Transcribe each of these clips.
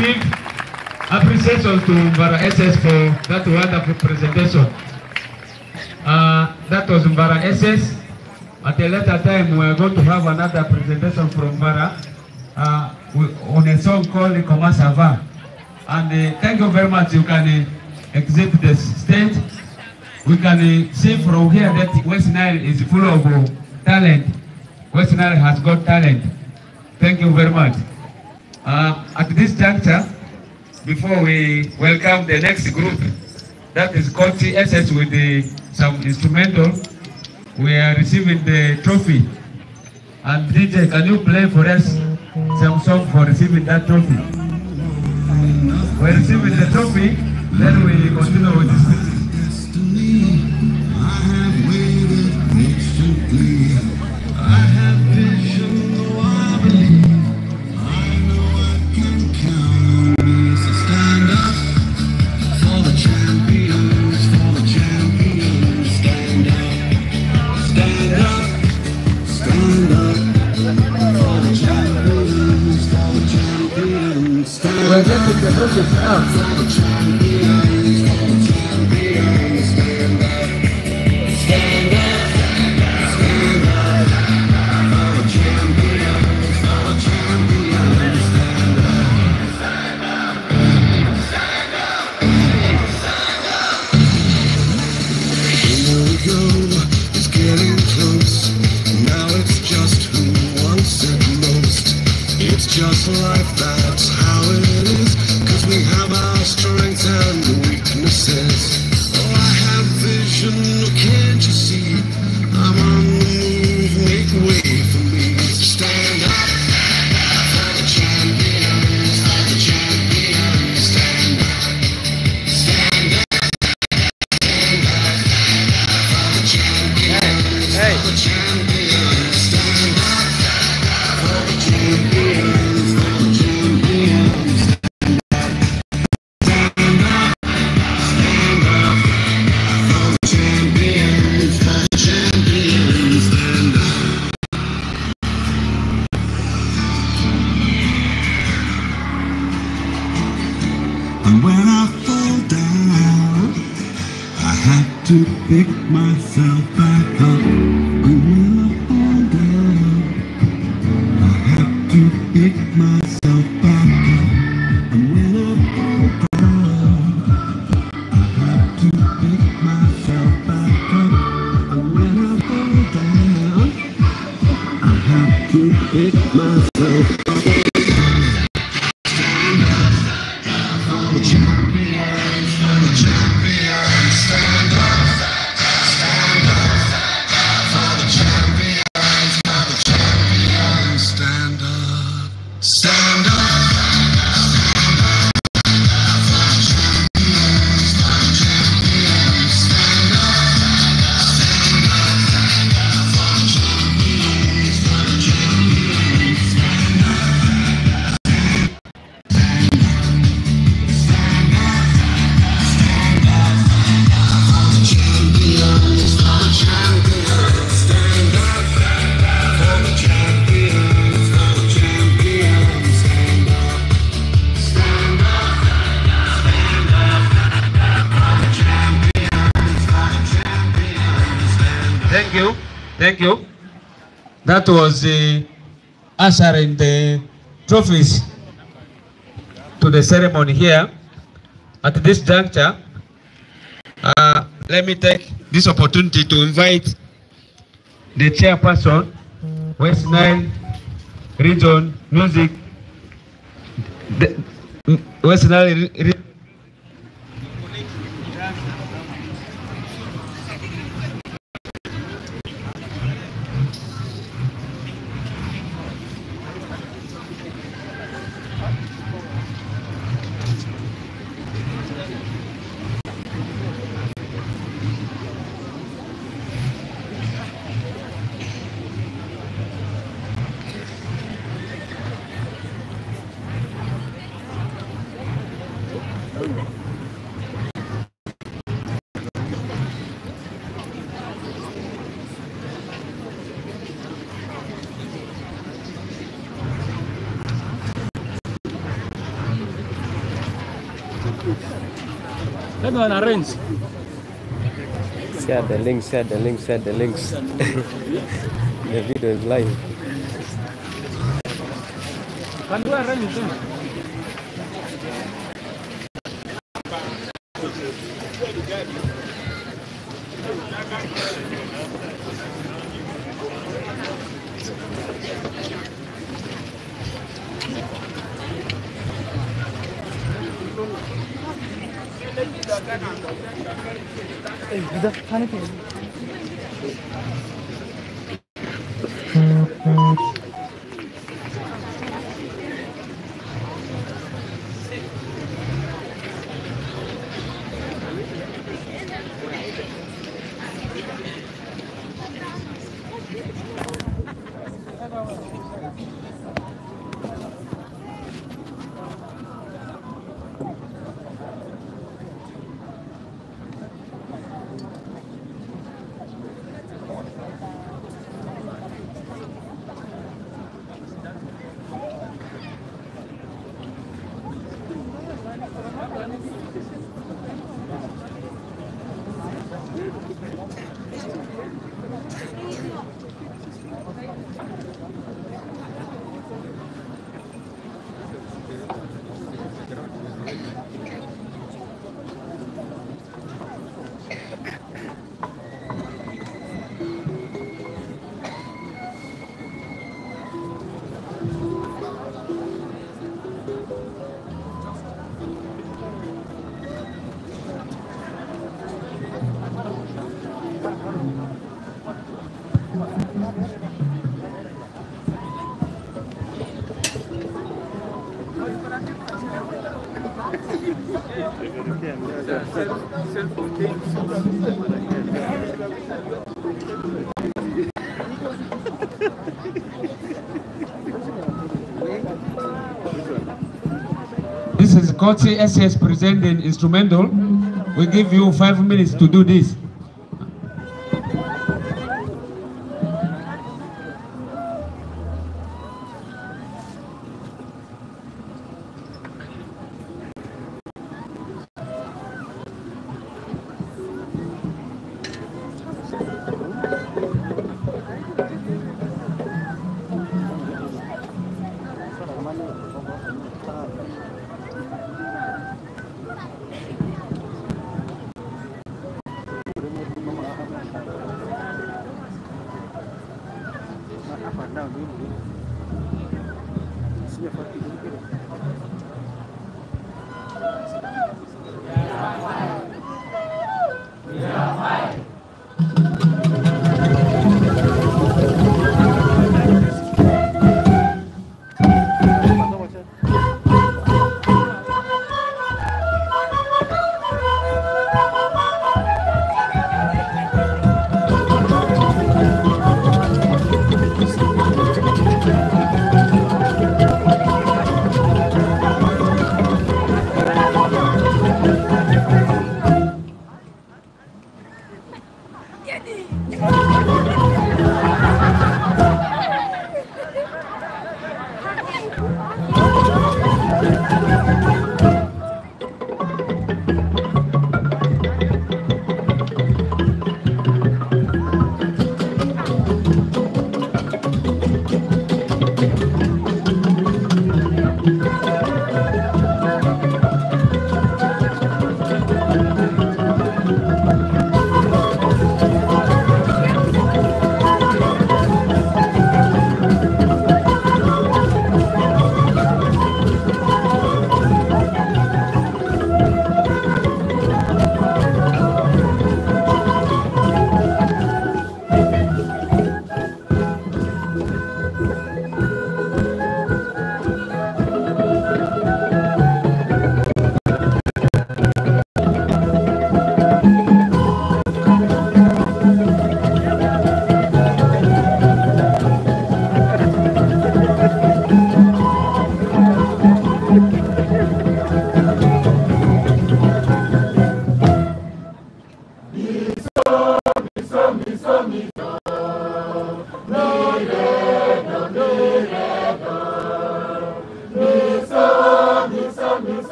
give appreciation to Mbara SS for that wonderful presentation. That was Mbara SS. At a later time, we are going to have another presentation from Mbara on a song called Komasava. And thank you very much. You can exit the stage. We can see from here that West Nile is full of talent. West Nile has got talent. Thank you very much. At this juncture, before we welcome the next group, that is called TSS with some instrumental, we are receiving the trophy. And DJ, can you play for us some song for receiving that trophy? We're receiving the trophy, then we continue with this meeting. I have vision, though I believe. I know I can count on me. So stand up for the champions, for the champions. Stand up, stand up, stand up for the champions, for the champions. Stand up for the champions, for the champions. Stand up, stand up. Just like that's how it is, 'cause we have our strengths and weaknesses. Oh, I have vision, can't you see? I'm on the move, make way for me. So stand up for the champions, for the champions. Stand up, stand up, stand up for the champions, for the champions. Stand up for the champions. To pick myself back up, and when I fall down, I have to pick myself back up. And when I fall down, I have to pick myself back up. And when I fall down, I have to pick myself up. Stand up for the Thank you. Thank you. That was ushering the trophies to the ceremony here. At this juncture, let me take this opportunity to invite the chairperson, West Nile Region Music, West Nile Let me arrange. Share the link, share the link, share the links. The video is live. Can you arrange them? This is Kotsi SS presenting instrumental. We give you 5 minutes to do this.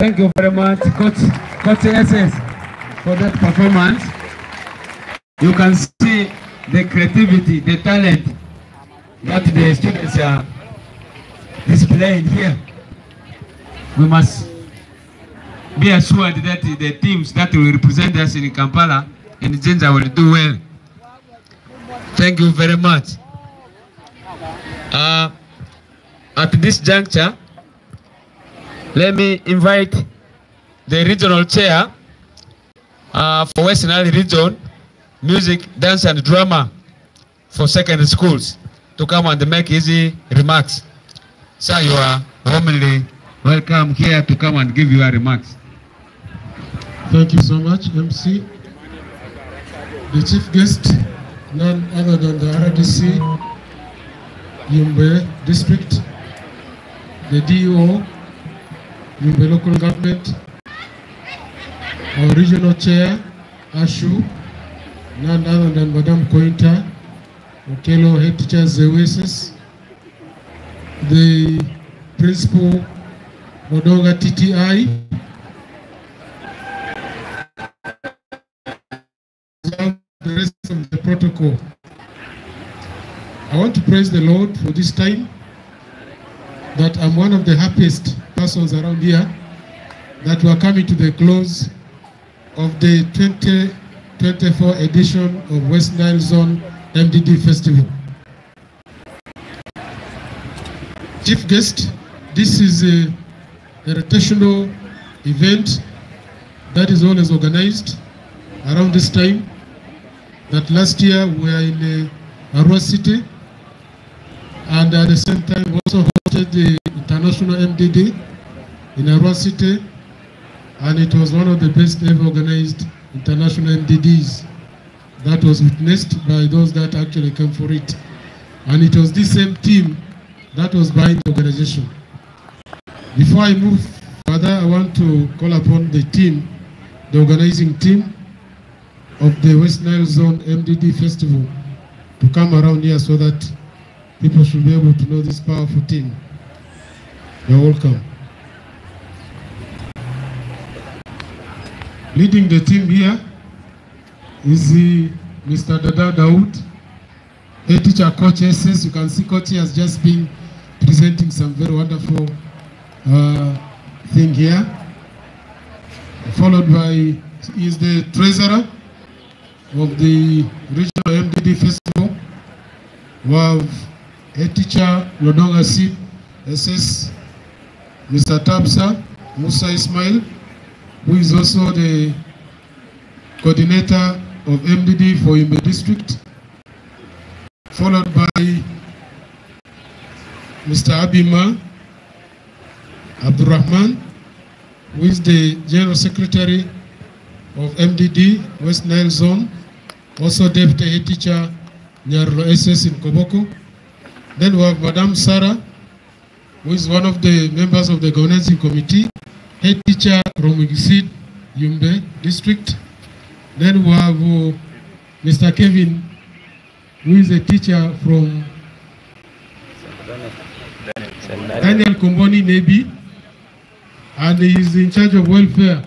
Thank you very much, Coach SS, for that performance. You can see the creativity, the talent that the students are displaying here. We must be assured that the teams that will represent us in Kampala and Jinja will do well. Thank you very much. At this juncture, let me invite the regional chair for Western Nile region, music, dance and drama for secondary schools to come and make easy remarks. Sir, you are warmly welcome here to come and give your remarks. Thank you so much, MC. The chief guest, none other than the RDC, Yumbe district, the DO, Yumbe local government, our regional chair, Ashu, none other than Madam Kointa, Okelo head teacher Zeweses, the principal, Lodonga TTI, the rest of the protocol. I want to praise the Lord for this time, that I'm one of the happiest persons around here that we are coming to the close of the 2024 edition of West Nile Zone MDD Festival. Chief guest, this is a rotational event that is always organized around this time. That last year we were in Arua City, and at the same time also hosted the International MDD in Arua City, and it was one of the best ever organized international MDDs that was witnessed by those that actually came for it. And it was this same team that was behind the organization. Before I move further, I want to call upon the team, the organizing team of the West Nile Zone MDD Festival to come around here so that people should be able to know this powerful team. You're welcome. Leading the team here is Mr. Dada Daoud, head teacher Coach SS. You can see Coach has just been presenting some very wonderful thing here. Followed by, is the treasurer of the regional MDD festival. We have head teacher Lodonga C SS, Mr. Tabsa Musa Ismail, who is also the coordinator of MDD for Yumbe district. Followed by Mr. Abima Abdurrahman, who is the General Secretary of MDD, West Nile Zone, also Deputy Head Teacher Nyarlo SS in Koboko. Then we have Madam Sarah, who is one of the members of the Organizing Committee, Head Teacher Romugisid, Yumbe District. Then we have Mr. Kevin, who is a teacher from Daniel Komboni Nebi, and he is in charge of welfare.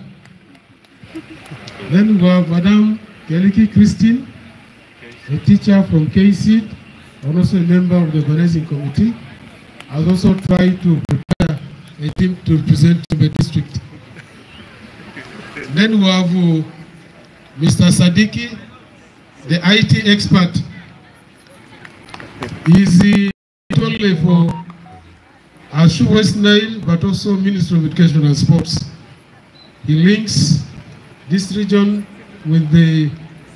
Then we have Madam Keliki Christine, a teacher from KC, and also a member of the organizing committee. I've also tried to prepare a team to represent the district. Then we have Mr. Sadiki, the IT expert. He is not only for Ashu West Nile, but also Ministry of Education and Sports. He links this region with the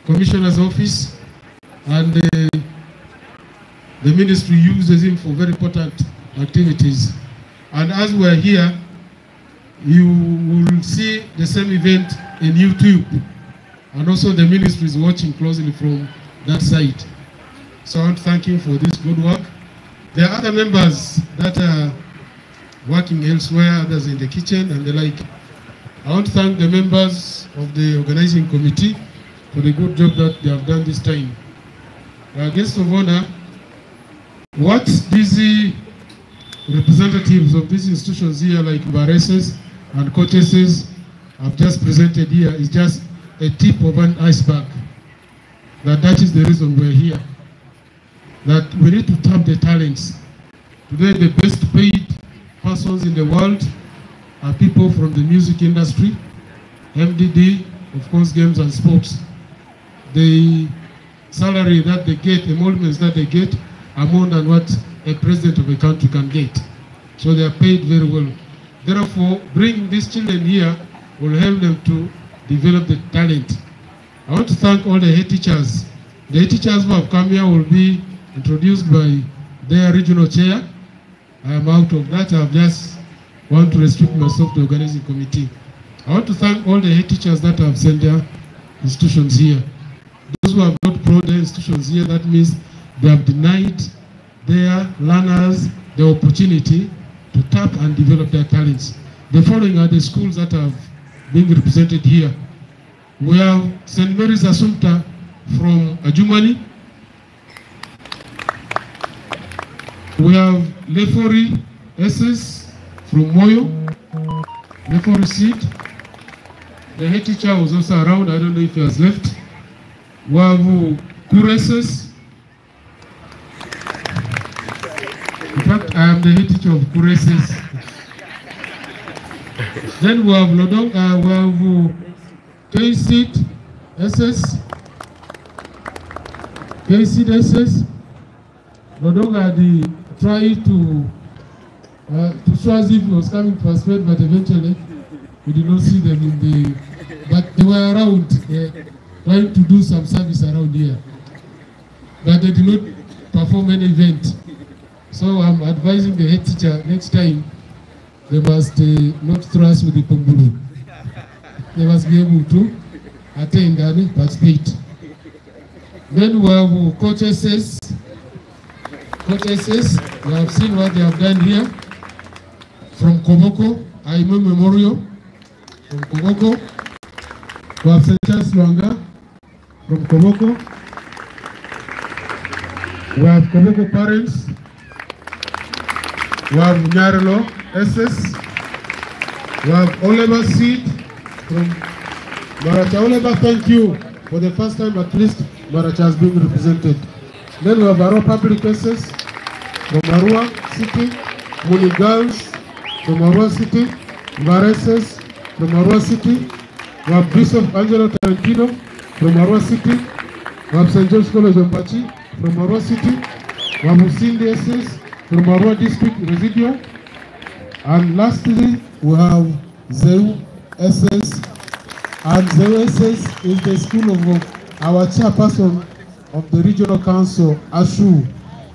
Commissioner's Office, and the ministry uses him for very important activities. And as we're here, you will see the same event in YouTube, and also the ministry is watching closely from that side. So I want to thank him for this good work. There are other members that are working elsewhere, others in the kitchen and the like. I want to thank the members of the organizing committee for the good job that they have done this time. Guests of honor, what these representatives of these institutions here, like Bareses and coaches I've just presented here is just a tip of an iceberg. That is the reason we're here. That we need to tap the talents. Today, the best paid persons in the world are people from the music industry, MDD, of course, games and sports. The salary that they get, emoluments that they get, are more than what a president of a country can get. So they are paid very well. Therefore, bringing these children here will help them to develop the talent. I want to thank all the head teachers. The head teachers who have come here will be introduced by their regional chair. I am out of that. I just want to restrict myself to the organizing committee. I want to thank all the head teachers that have sent their institutions here. Those who have not brought their institutions here, that means they have denied their learners the opportunity to tap and develop their talents. The following are the schools that have been represented here. We have St. Mary's Assumpta from Ajumani. We have Lefori SS from Moyo, Lefori Seed. The head teacher was also around, I don't know if he has left. We have Kureses. In fact, I am the head teacher of Kureses. Then we have Lodonga, we have K-Seed SS. K-Seed SS. Lodonga tried to show as if he was coming to participate, but eventually we did not see them in the. But they were around, trying to do some service around here. But they did not perform any event. So I'm advising the head teacher next time they must not trust with the Pongulu. They must be able to attend and participate. Then we have coaches. We have seen what they have done here. From Koboko, Aime Memorial. From Koboko. We have St. Charles Lwanga from Koboko. We have Koboko parents. We have Nyarelo SS. We have Oleba Seed from Maracha. Oleba, thank you. For the first time at least, Maracha has been represented. Then we have Arua Public SS from Arua City. Muni Girls from Arua City. Vareses from Arua City. We have Bishop Angelo Tarantino from Arua City. We have St. John's College of Bachi from Arua City. We have Usindi SS from Arua District Residual. And lastly, we have Zeu SS. And Zeu SS is the school of our chairperson of the Regional Council, Ashu,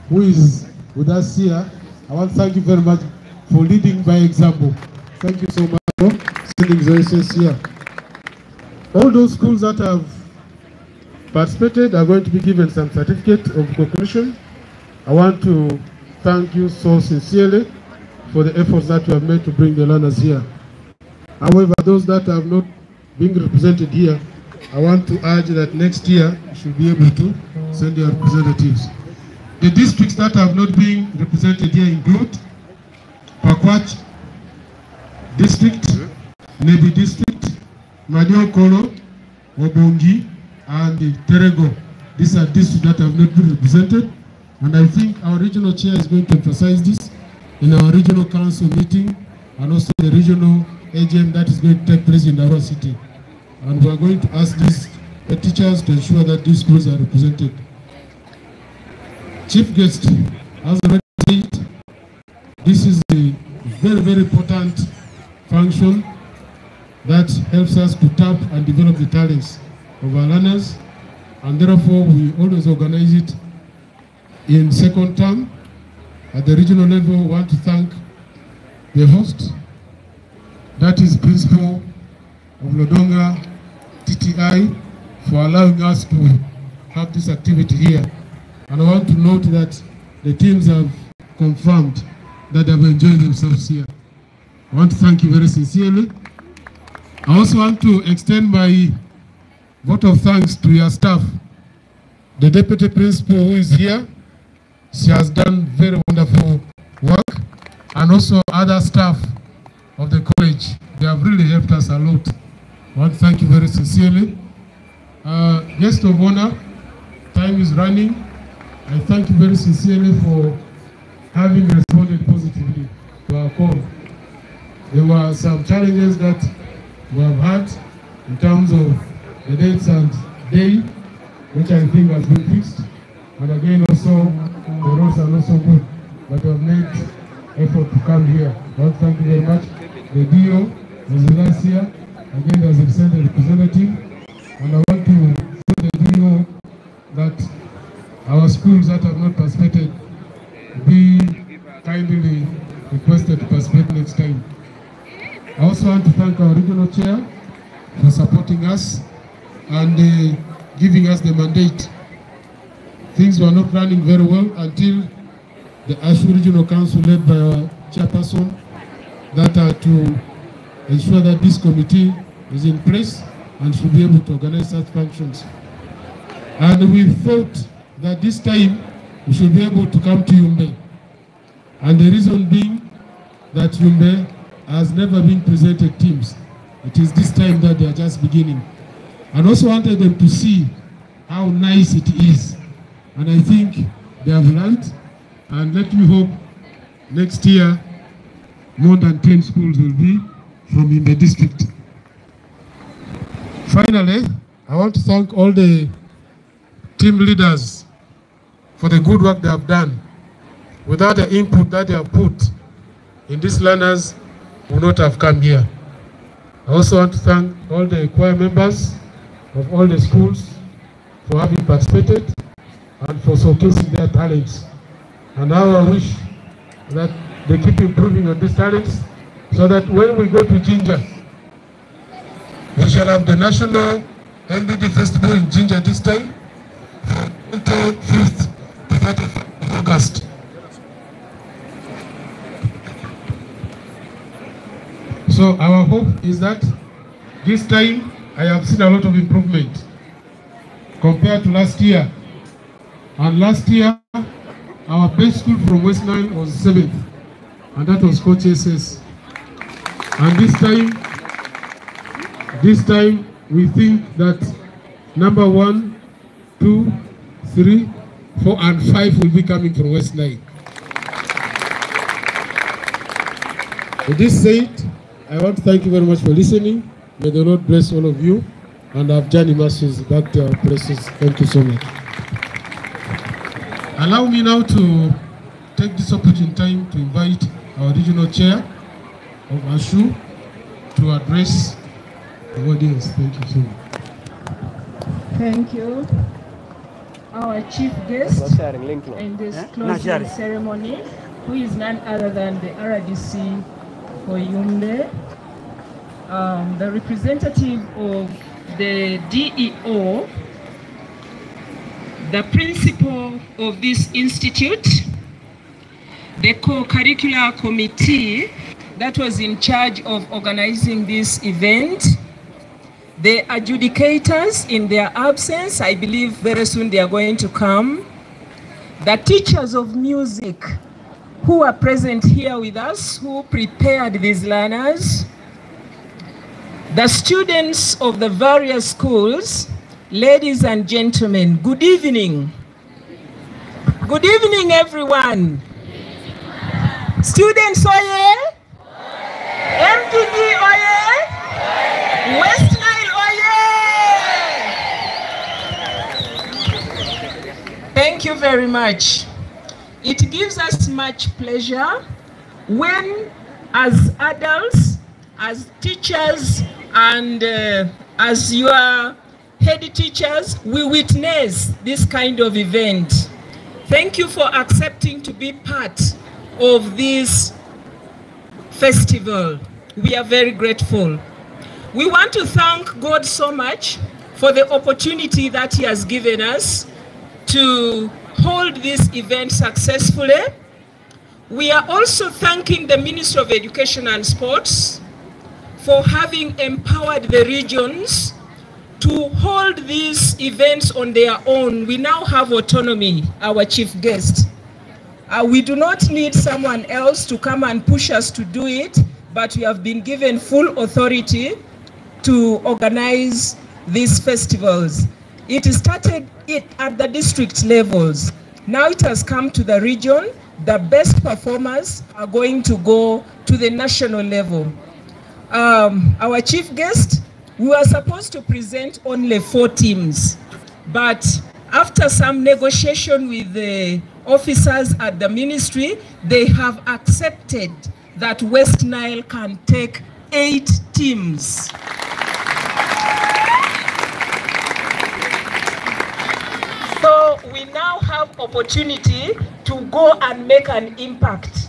who is with us here. I want to thank you very much for leading by example. Thank you so much for sending Zeu SS here. All those schools that have participated are going to be given some certificate of recognition. I want to thank you so sincerely for the efforts that you have made to bring the learners here. However, those that have not been represented here, I want to urge that next year you should be able to send your representatives. The districts that have not been represented here include Pakwach District, Nebi District, Manyokolo, Obongi, and Terego. These are districts that have not been represented, and I think our regional chair is going to emphasize this in our regional council meeting and also the regional AGM that is going to take place in Arua City. And we are going to ask these teachers to ensure that these schools are represented. Chief guest, as already said, this is a very, very important function that helps us to tap and develop the talents of our learners, and therefore we always organize it in second term. At the regional level, we want to thank the host, that is Principal of Lodonga TTI, for allowing us to have this activity here. And I want to note that the teams have confirmed that they have enjoyed themselves here. I want to thank you very sincerely. I also want to extend my vote of thanks to your staff. The Deputy Principal who is here, she has done very wonderful work, and also other staff of the college. They have have really helped us a lot. I want to thank you very sincerely. Guest of honor, time is running. I thank you very sincerely for having responded positively to our call. There were some challenges that we have had in terms of the dates and day, which I think has been fixed. And again, also, the roads are not so good, but we have made effort to come here. I want to thank you very much. The DO was last year, again, as a Senate representative, and I want to tell the DO that our schools that have not participated be kindly requested to participate next time. I also want to thank our regional chair for supporting us and giving us the mandate. Things were not running very well until the Ashu Regional Council, led by our chairperson, that are to ensure that this committee is in place and should be able to organize such functions. And we thought that this time we should be able to come to Yumbe. And the reason being that Yumbe has never been presented teams. It is this time that they are just beginning. And also wanted them to see how nice it is. And I think they have learned. And let me hope next year more than 10 schools will be from in the district. Finally, I want to thank all the team leaders for the good work they have done. Without the input that they have put in, these learners would not have come here. I also want to thank all the choir members of all the schools for having participated and for showcasing their talents. And now I wish that they keep improving on these talents so that when we go to Jinja, we shall have the National MDD Festival in Jinja this time, from 25th to 30th of August. So our hope is that this time I have seen a lot of improvement compared to last year. And last year, our best school from West Nile was 7th, and that was Coach SS. And this time we think that number 1, 2, 3, 4, and 5 will be coming from West Nile. With this said, I want to thank you very much for listening. May the Lord bless all of you, and our journey masses back to our places. Thank you so much. Allow me now to take this opportune time to invite our regional chair of ASHU to address the audience. Thank you so much. Thank you. Our chief guest in this closing ceremony, who is none other than the RDC for Yumbe, the representative of the DEO, the principal of this institute, the co-curricular committee that was in charge of organizing this event, the adjudicators in their absence, I believe very soon they are going to come, the teachers of music who are present here with us, who prepared these learners, the students of the various schools. Ladies and gentlemen, good evening. Good evening, everyone. Students, oye? MDD, oye? West Nile, oye? Thank you very much. It gives us much pleasure when, as adults, as teachers, and as your head teachers, we witness this kind of event. Thank you for accepting to be part of this festival. We are very grateful. We want to thank God so much for the opportunity that He has given us to hold this event successfully. We are also thanking the Ministry of Education and Sports for having empowered the regions to hold these events on their own. We now have autonomy, our chief guest. We do not need someone else to come and push us to do it. but we have been given full authority to organize these festivals. It started at the district levels. Now it has come to the region. The best performers are going to go to the national level. Our chief guest, we were supposed to present only 4 teams, but after some negotiation with the officers at the ministry, they have accepted that West Nile can take 8 teams. So we now have opportunity to go and make an impact.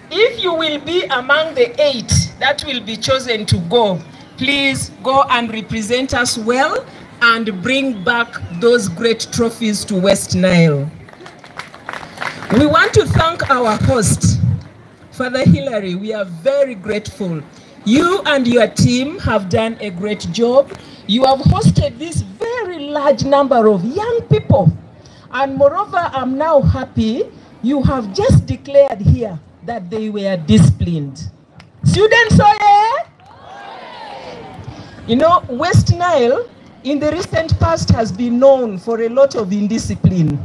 If you will be among the 8 that will be chosen to go, please go and represent us well and bring back those great trophies to West Nile. We want to thank our host, Father Hilary. We are very grateful. You and your team have done a great job. You have hosted this very large number of young people. And moreover, I'm now happy you have just declared here that they were disciplined. Students, you know, West Nile in the recent past has been known for a lot of indiscipline.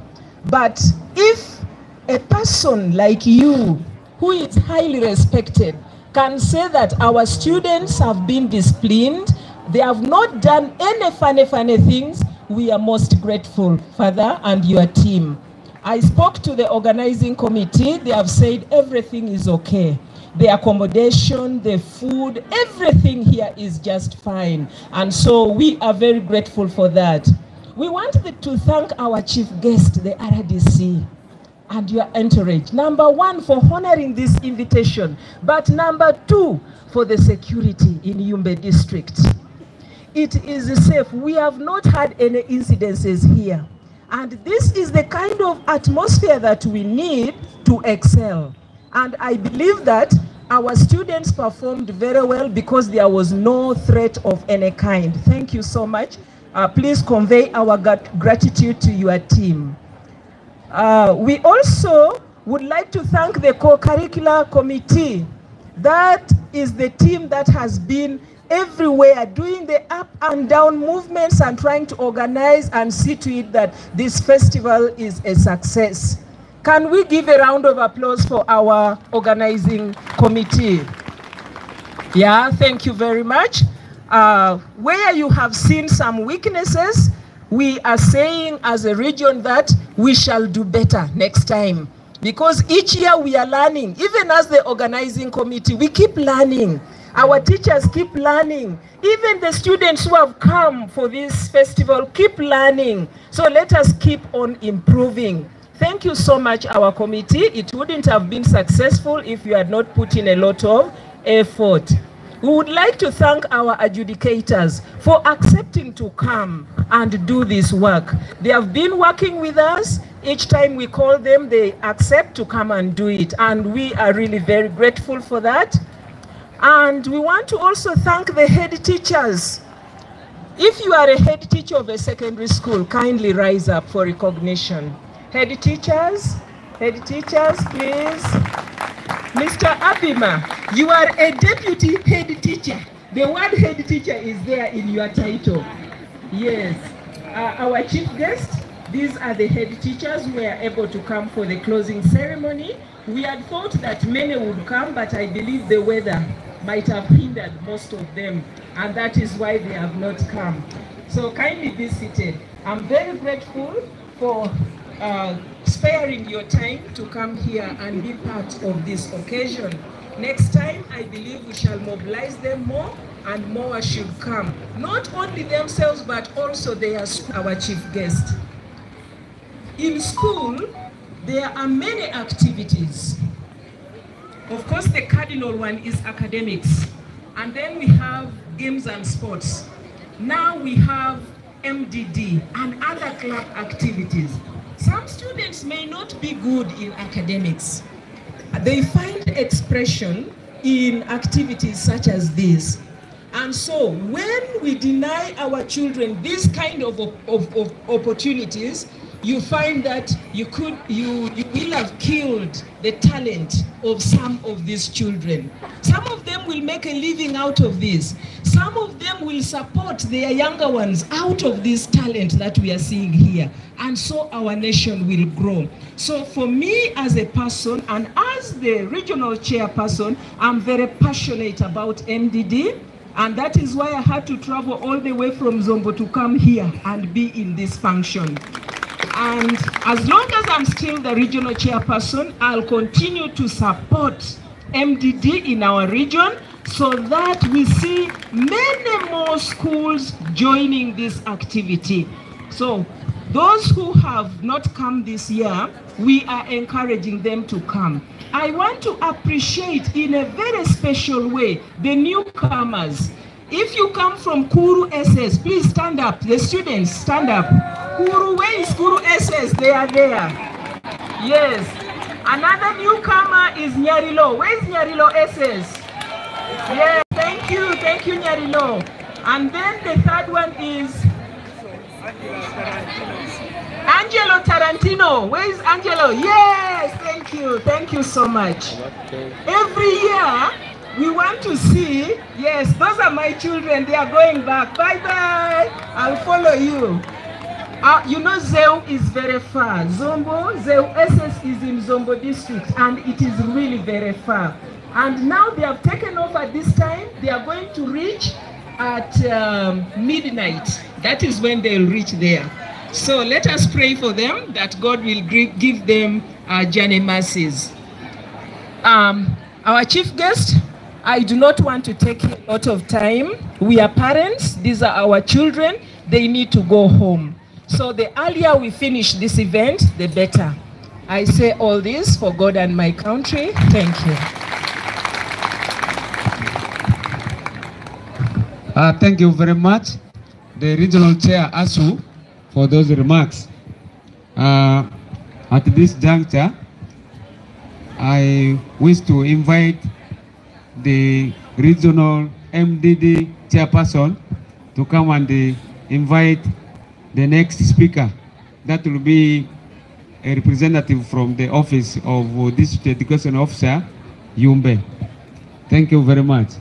But if a person like you, who is highly respected, can say that our students have been disciplined, they have not done any funny things, we are most grateful, Father, and your team. I spoke to the organizing committee. They have said everything is okay. The accommodation, the food, everything here is just fine. And so we are very grateful for that. We wanted to thank our chief guest, the RDC, and your entourage. Number 1, for honoring this invitation. But number 2, for the security in Yumbe district. It is safe. We have not had any incidences here. And this is the kind of atmosphere that we need to excel. And I believe that our students performed very well because there was no threat of any kind. Thank you so much. Please convey our gratitude to your team. We also would like to thank the co-curricular committee. That is the team that has been everywhere, doing the up and down movements and trying to organize and see to it that this festival is a success. Can we give a round of applause for our organizing committee? Yeah, thank you very much. Where you have seen some weaknesses, we are saying as a region that we shall do better next time. Because each year we are learning, even as the organizing committee, we keep learning. Our teachers keep learning. Even the students who have come for this festival keep learning. So let us keep on improving. Thank you so much, our committee. It wouldn't have been successful if you had not put in a lot of effort. We would like to thank our adjudicators for accepting to come and do this work. They have been working with us. Each time we call them, they accept to come and do it. And we are really very grateful for that. And we want to also thank the head teachers. If you are a head teacher of a secondary school, kindly rise up for recognition. Head teachers, please. Mr. Abima, you are a deputy head teacher. The word head teacher is there in your title. Yes. Our chief guest, these are the head teachers who were able to come for the closing ceremony. We had thought that many would come, but I believe the weather might have hindered most of them, and that is why they have not come. So kindly be seated. I'm very grateful for sparing your time to come here and be part of this occasion. Next time, I believe we shall mobilize them more, and more should come. Not only themselves, but also our chief guest. In school, there are many activities. Of course, the cardinal one is academics. And then we have games and sports. Now we have MDD and other club activities. Some students may not be good in academics. They find expression in activities such as this. And so when we deny our children these kind of opportunities, you find that you will have killed the talent of some of these children. Some of them will make a living out of this. Some of them will support their younger ones out of this talent that we are seeing here. And so our nation will grow. So for me as a person and as the regional chairperson, I'm very passionate about MDD. And that is why I had to travel all the way from Zombo to come here and be in this function. And as long as I'm still the regional chairperson, I'll continue to support MDD in our region so that we see many more schools joining this activity. So those who have not come this year, we are encouraging them to come. I want to appreciate in a very special way the newcomers. If you come from Kuru SS, please stand up. The students, stand up. Kuru, where is Kuru SS? They are there. Yes. Another newcomer is Nyarilo. Where is Nyarilo SS? Yes, thank you, Nyarilo. And then the third one is Angelo Tarantino. Where is Angelo? Yes, thank you so much. Every year, we want to see, yes, those are my children, they are going back. Bye-bye, I'll follow you. You know Zeu is very far. Zeu SS is in Zombo district and it is really very far. And now they have taken over this time. They are going to reach at midnight. That is when they'll reach there. So let us pray for them that God will give them journey mercies. Our chief guest, I do not want to take a lot of time. We are parents, these are our children, they need to go home. So the earlier we finish this event, the better. I say all this for God and my country. Thank you. Thank you very much, the regional chair, Asu, for those remarks. At this juncture, I wish to invite the regional MDD chairperson to come and invite the next speaker. That will be a representative from the office of District Education Officer, Yumbe. Thank you very much.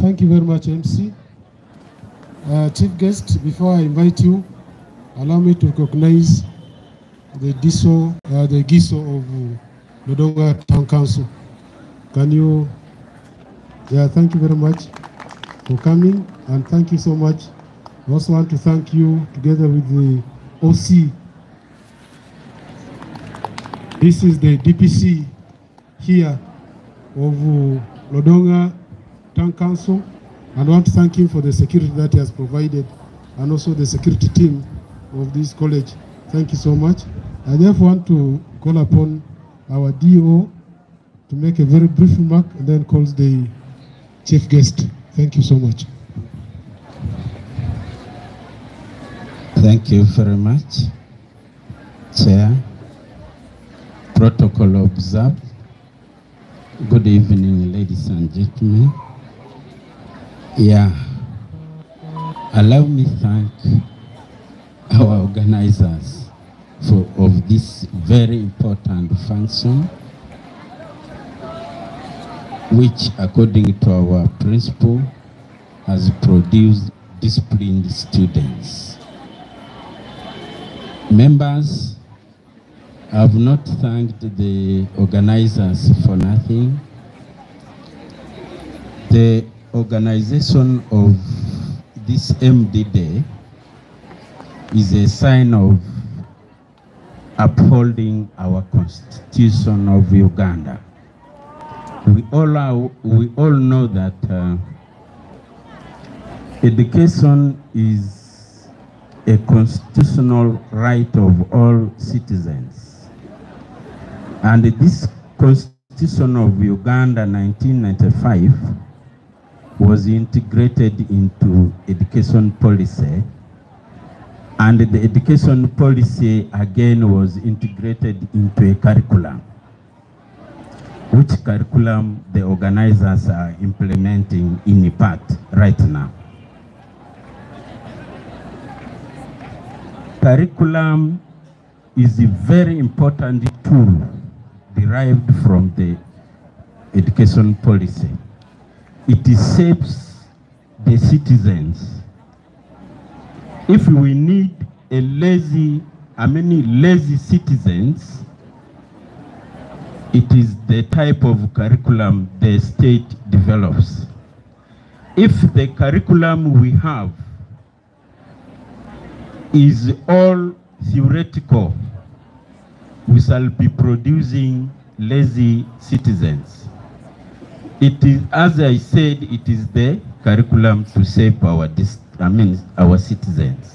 Thank you very much, MC. Chief guest, before I invite you, allow me to recognize the GISO of Lodonga Town Council. Can you? Thank you very much for coming, and thank you so much. I also want to thank you together with the OC. This is the DPC here of Lodonga Town Council, and I want to thank him for the security that he has provided, and also the security team of this college. Thank you so much. I therefore want to call upon our DO to make a very brief remark and then calls the chief guest. Thank you so much. Thank you very much, Chair. Protocol observed. Good evening, ladies and gentlemen. Allow me to thank our organizers of this very important function, which, according to our principle, has produced disciplined students. Members, I have not thanked the organizers for nothing. The organization of this MDD is a sign of upholding our Constitution of Uganda. We all know that education is a constitutional right of all citizens. And this Constitution of Uganda 1995 was integrated into education policy, and the education policy again was integrated into a curriculum, which curriculum the organizers are implementing in part right now. Curriculum is a very important tool derived from the education policy. It shapes the citizens. If we need lazy citizens, it is the type of curriculum the state develops. If the curriculum we have is all theoretical, we shall be producing lazy citizens. It is, as I said, it is the curriculum to shape our citizens.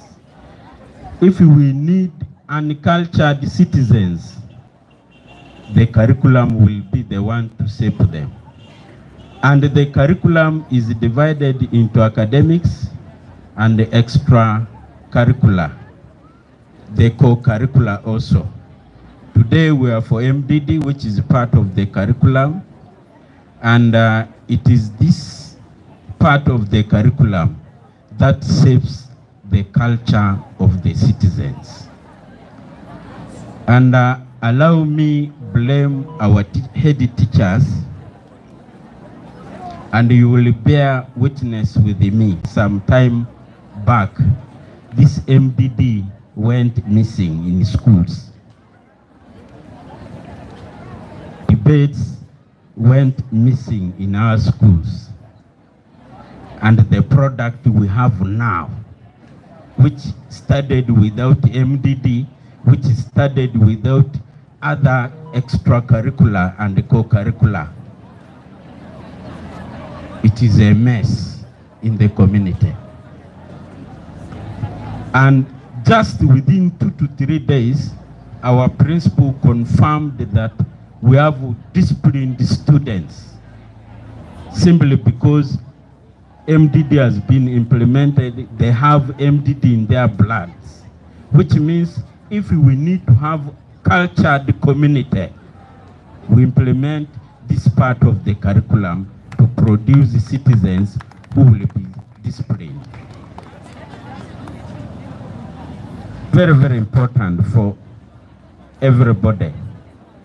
If we need uncultured citizens, the curriculum will be the one to shape them. And the curriculum is divided into academics and the extracurricular, the co-curricular also. Today we are for MDD, which is part of the curriculum, and it is this part of the curriculum that shapes the culture of the citizens. And allow me blame our head teachers, and you will bear witness with me. Some time back, this MDD went missing in schools. Debates went missing in our schools. And the product we have now, which started without MDD, which started without other extracurricular and co-curricular, it is a mess in the community. And just within 2 to 3 days, our principal confirmed that we have disciplined students simply because MDD has been implemented. They have MDD in their bloods, which means if we need to have cultured community, we implement this part of the curriculum to produce citizens who will be disciplined. Very, very important for everybody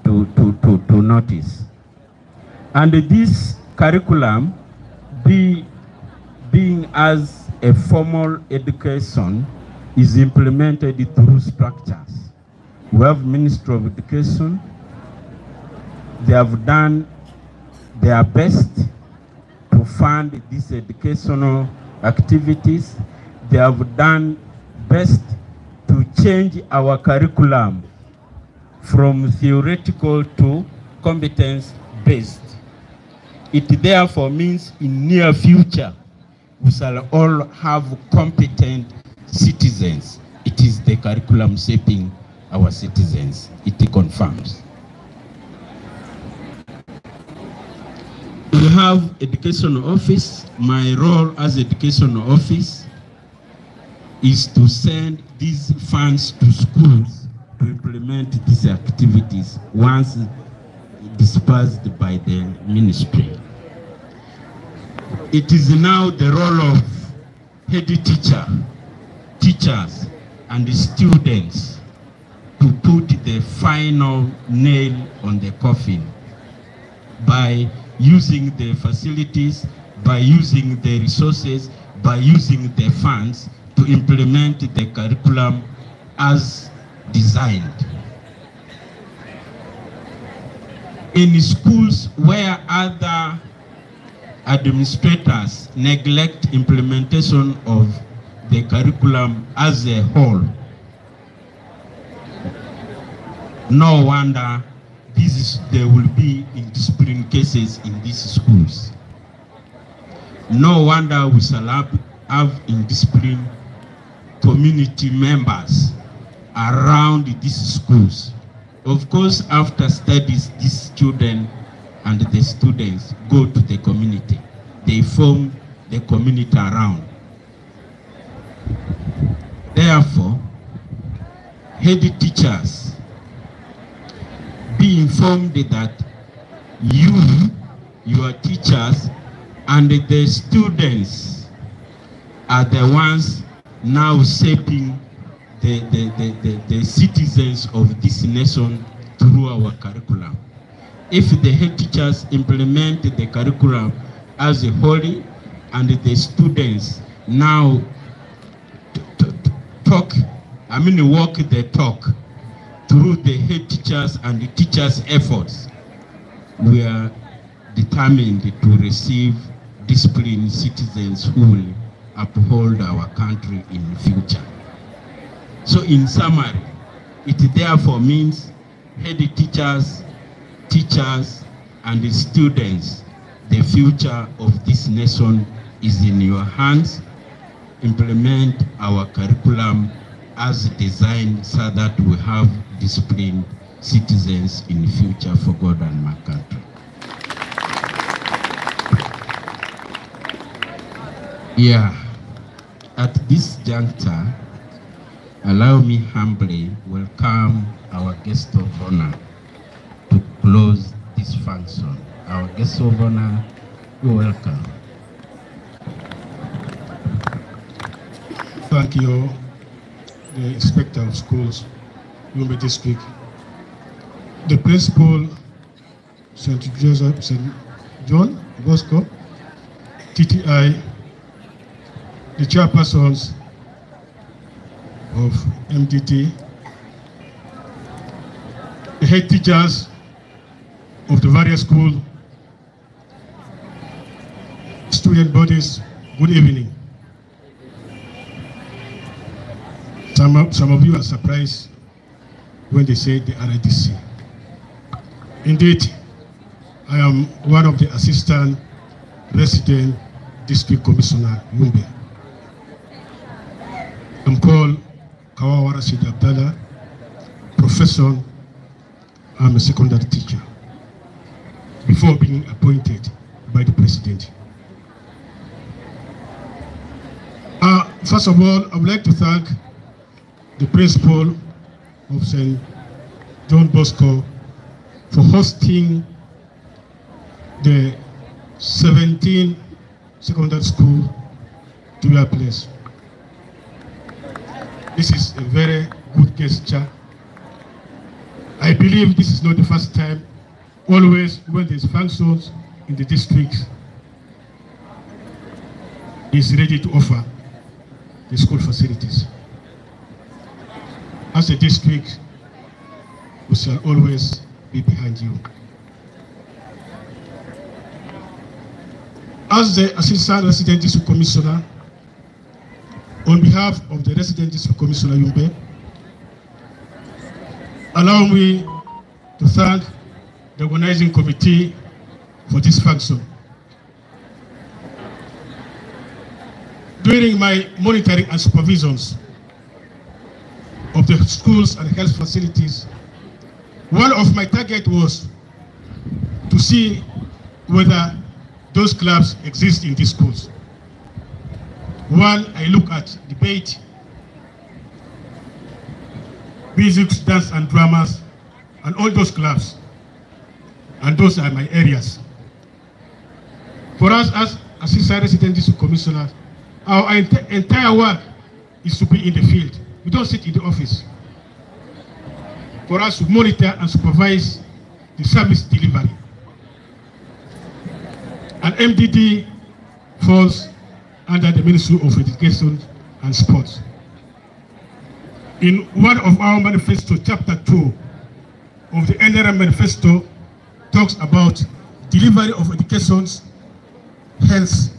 to notice. And this curriculum being as a formal education is implemented through structures. We have Ministry of Education. They have done their best to fund these educational activities. They have done best to change our curriculum from theoretical to competence-based. It therefore means in near future, we shall all have competent citizens. It is the curriculum shaping our citizens. It confirms. We have education office. My role as education office is to send these funds to schools to implement these activities once dispersed by the ministry. It is now the role of head teachers and the students to put the final nail on the coffin by using the facilities, by using the resources, by using the funds to implement the curriculum as designed. In schools where other administrators neglect implementation of the curriculum as a whole, No wonder there will be indiscipline cases in these schools. No wonder we shall have indisciplined community members around these schools. Of course, after studies, these children and the students go to the community. They form the community around. Therefore, head teachers, be informed that you, your teachers, and the students are the ones now shaping the citizens of this nation through our curriculum. If the head teachers implement the curriculum as a whole, and the students now walk the talk through the head teachers and the teachers' efforts, we are determined to receive disciplined citizens who will uphold our country in the future. So in summary, it therefore means head teachers, and the students, the future of this nation is in your hands. Implement our curriculum as designed so that we have disciplined citizens in the future for God and my country. Yeah, at this juncture, allow me humbly welcome our guest of honor to close this function. Our guest of honor, you're welcome. Thank you, the Inspector of Schools, Yumbe District, the Principal, St. John, Bosco TTI, the chairpersons of MDD, the head teachers of the various schools, student bodies, good evening. Some of you are surprised when they say the RIDC. Indeed, I am one of the Assistant Resident District Commissioner, Yumbe. I'm called Kawawa Rashid Abdallah, professor. I'm a secondary teacher before being appointed by the President. First of all, I would like to thank the Principal of St. John Bosco for hosting the 17 secondary school to your place. This is a very good gesture. I believe this is not the first time. Always when there's functions in the district, is ready to offer the school facilities. As a district, we shall always be behind you. As the Assistant Resident District Commissioner, on behalf of the Resident District Commissioner Yumbe, allow me to thank the organizing committee for this function. During my monitoring and supervisions of the schools and health facilities, one of my targets was to see whether those clubs exist in these schools. One, I look at debate, music, dance and dramas, and all those clubs. And those are my areas. For us as Assistant Resident District Commissioner, our entire work is to be in the field. We don't sit in the office. For us to monitor and supervise the service delivery. And MDD falls under the Ministry of Education and Sports. In one of our manifesto, chapter 2 of the NRM manifesto talks about delivery of education, health,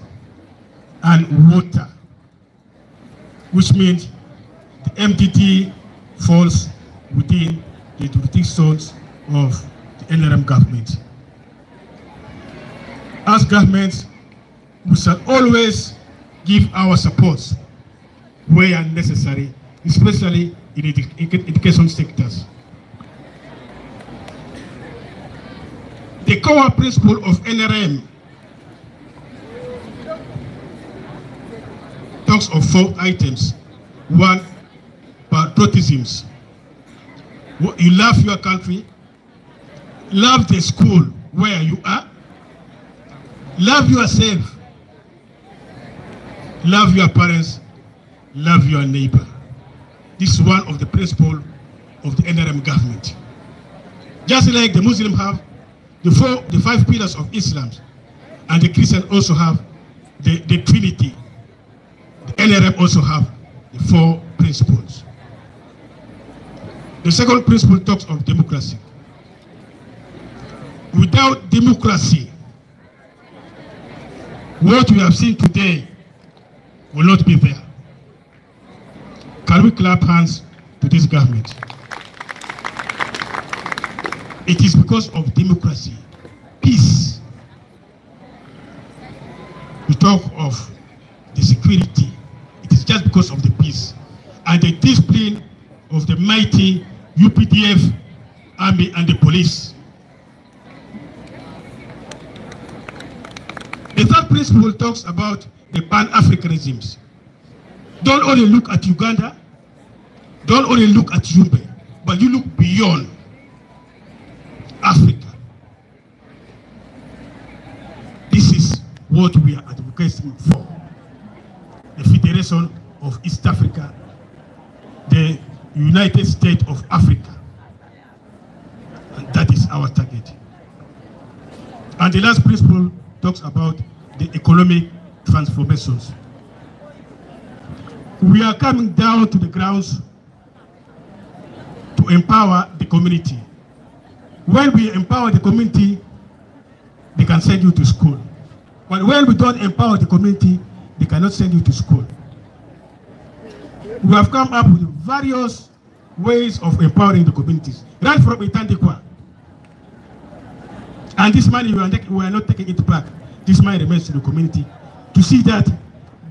and water, which means the MDD falls within the jurisdictions of the NRM government. As governments, we shall always give our support where necessary, especially in education sectors. The core principle of NRM talks of 4 items. 1, patriotism. You love your country, love the school where you are, love yourself, love your parents, love your neighbor. This is one of the principles of the NRM government. Just like the Muslims have the 5 pillars of Islam, and the Christians also have the Trinity, the NRM also have the 4 principles. The second principle talks of democracy. Without democracy, what we have seen today will not be there. Can we clap hands to this government? It is because of democracy, peace. We talk of the security. It is just because of the peace and the discipline of the mighty UPDF, army, and the police. The third principle talks about the Pan-Africanisms. Don't only look at Uganda, don't only look at Yumbe, but you look beyond Africa. This is what we are advocating for. The Federation of East Africa, the United States of Africa. And that is our target. And the last principle talks about the economic transformations. We are coming down to the grounds to empower the community. When we empower the community, they can send you to school. But when we don't empower the community, they cannot send you to school. We have come up with various ways of empowering the communities, right from Itandikwa. And this money, we are not taking it back. This money remains to the community to see that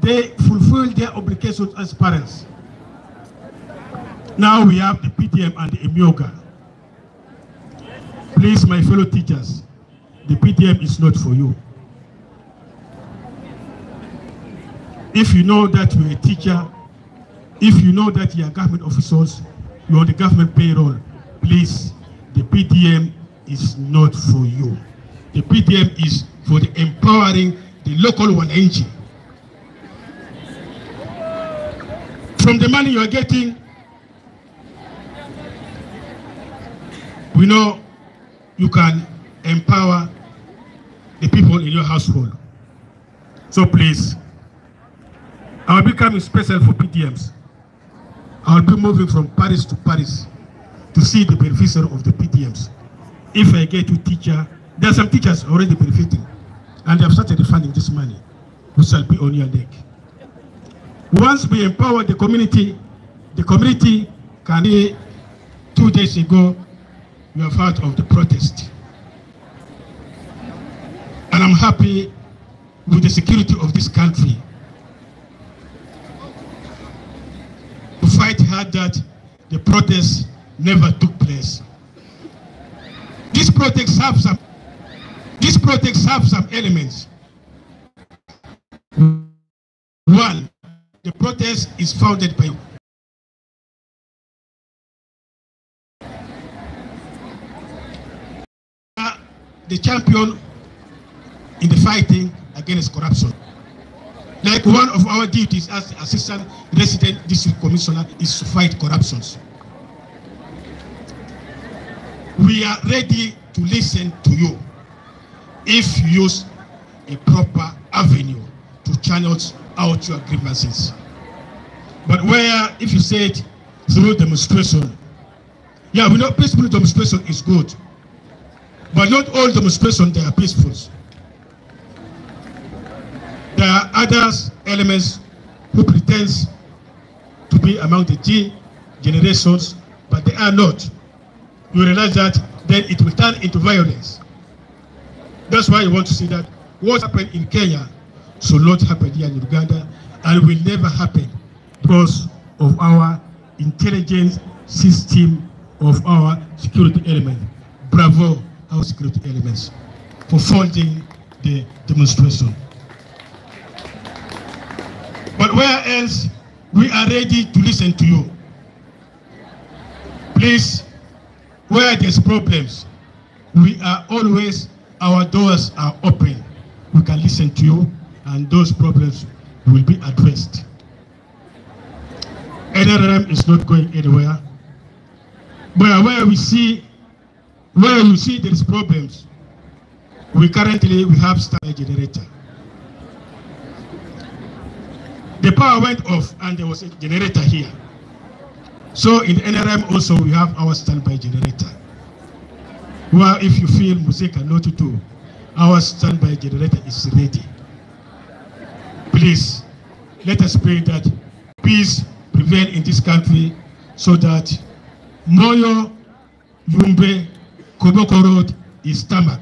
they fulfill their obligations as parents. Now we have the PTM and the EMIOGA. Please, my fellow teachers, the PTM is not for you. If you know that you're a teacher, if you know that you are government officials, you're on the government payroll, please, the PTM is not for you. The PTM is for the empowering the local wananchi. From the money you are getting, we know you can empower the people in your household. So please, I will be coming special for PTMs. I will be moving from Paris to Paris to see the beneficiary of the PTMs. If I get to teacher, there are some teachers already benefiting, and they have started funding this money, which shall be on your neck. Once we empower the community can be. 2 days ago, we have heard of the protest. And I'm happy with the security of this country. To fight hard that the protest never took place. These protests have some elements. One, the protest is founded by the champion in the fighting against corruption. Like one of our duties as the Assistant Resident District Commissioner is to fight corruptions. We are ready to listen to you if you use a proper avenue to channel out your grievances. But where, if you said through demonstration, yeah, we know peaceful demonstration is good, but not all demonstrations they are peaceful. There are other elements who pretend to be among the G generations, but they are not. you realize that then it will turn into violence. That's why you want to see that what happened in Kenya should not happen here in Uganda, and will never happen because of our intelligence system of our security element. Bravo, our security elements, for folding the demonstration. But where else we are ready to listen to you. Please, where there's problems, we are always, our doors are open. We can listen to you, and those problems will be addressed. NRM is not going anywhere. But where you see there is problems, we have standby generator. The power went off and there was a generator here. So in NRM also we have our standby generator. Well, if you feel music and not to do, our standby generator is ready. Please, let us pray that peace prevail in this country so that Moyo, Yumbe, Koboko Road is tarmac.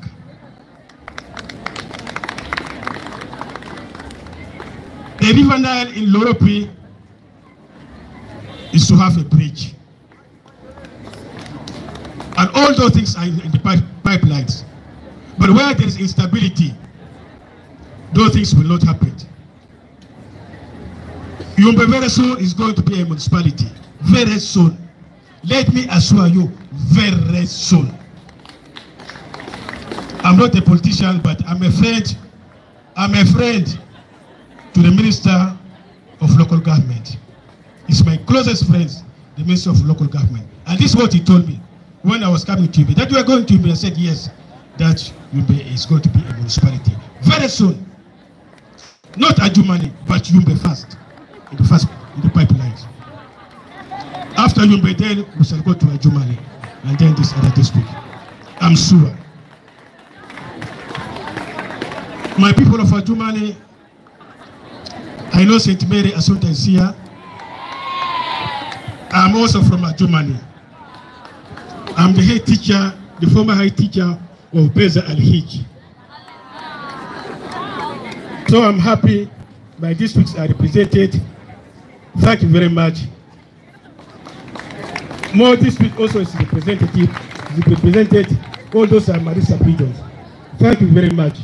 The River Nile in Loropi is to have a bridge. And all those things are in the pipelines. But where there is instability, those things will not happen. Yumbe very soon is going to be a municipality. Very soon. Let me assure you, very soon. I'm not a politician, but I'm a friend. I'm a friend to the Minister of Local Government. He's my closest friend, the Minister of Local Government. And this is what he told me when I was coming to Yumbe. That you are going to Yumbe. I said yes, that Yumbe is going to be a municipality. Very soon. Not Adjumani, but Yumbe first. In the pipelines. After Yumbe, then we shall go to Adjumani and then this other district. I'm sure. My people of Adjumani, I know St. Mary Assunta is here. I'm also from Adjumani. I'm the head teacher, the former head teacher of Beza Al-Hiji. So I'm happy my districts are represented. Thank you very much. More district also is represented. All those are Marisa regions. Thank you very much.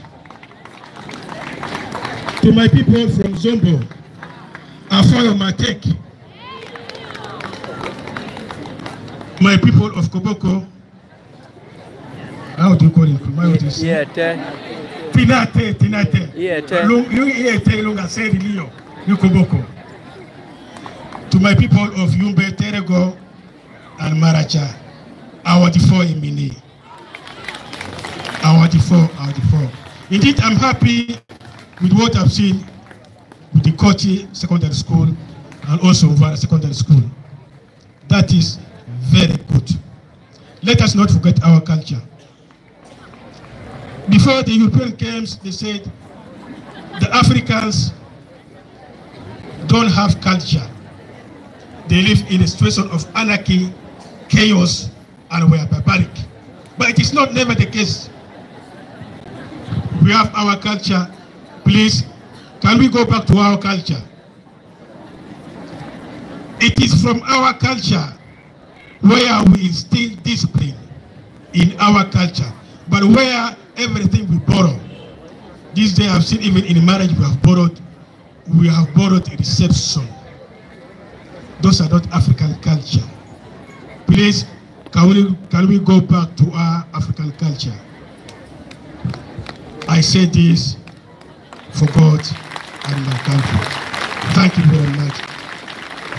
To my people from Zombo, Afayo Matek, my people of Koboko, how do you call it? Yeah, Tinate. Yeah, Koboko. To my people of Yumbe, Terego, and Maracha, our D4 in Mini. Our D4. Indeed, I'm happy with what I've seen with the Kochi Secondary School and also Vara Secondary School. That is very good. Let us not forget our culture. Before the European came, they said the Africans don't have culture. They live in a situation of anarchy, chaos, and we are barbaric. But it is not never the case. We have our culture. Please, can we go back to our culture? It is from our culture where we instill discipline in our culture, but where everything we borrow. This day I've seen even in marriage we have borrowed a reception. Those are not African culture. Please, can we go back to our African culture? I say this for God and my country. Thank you very much.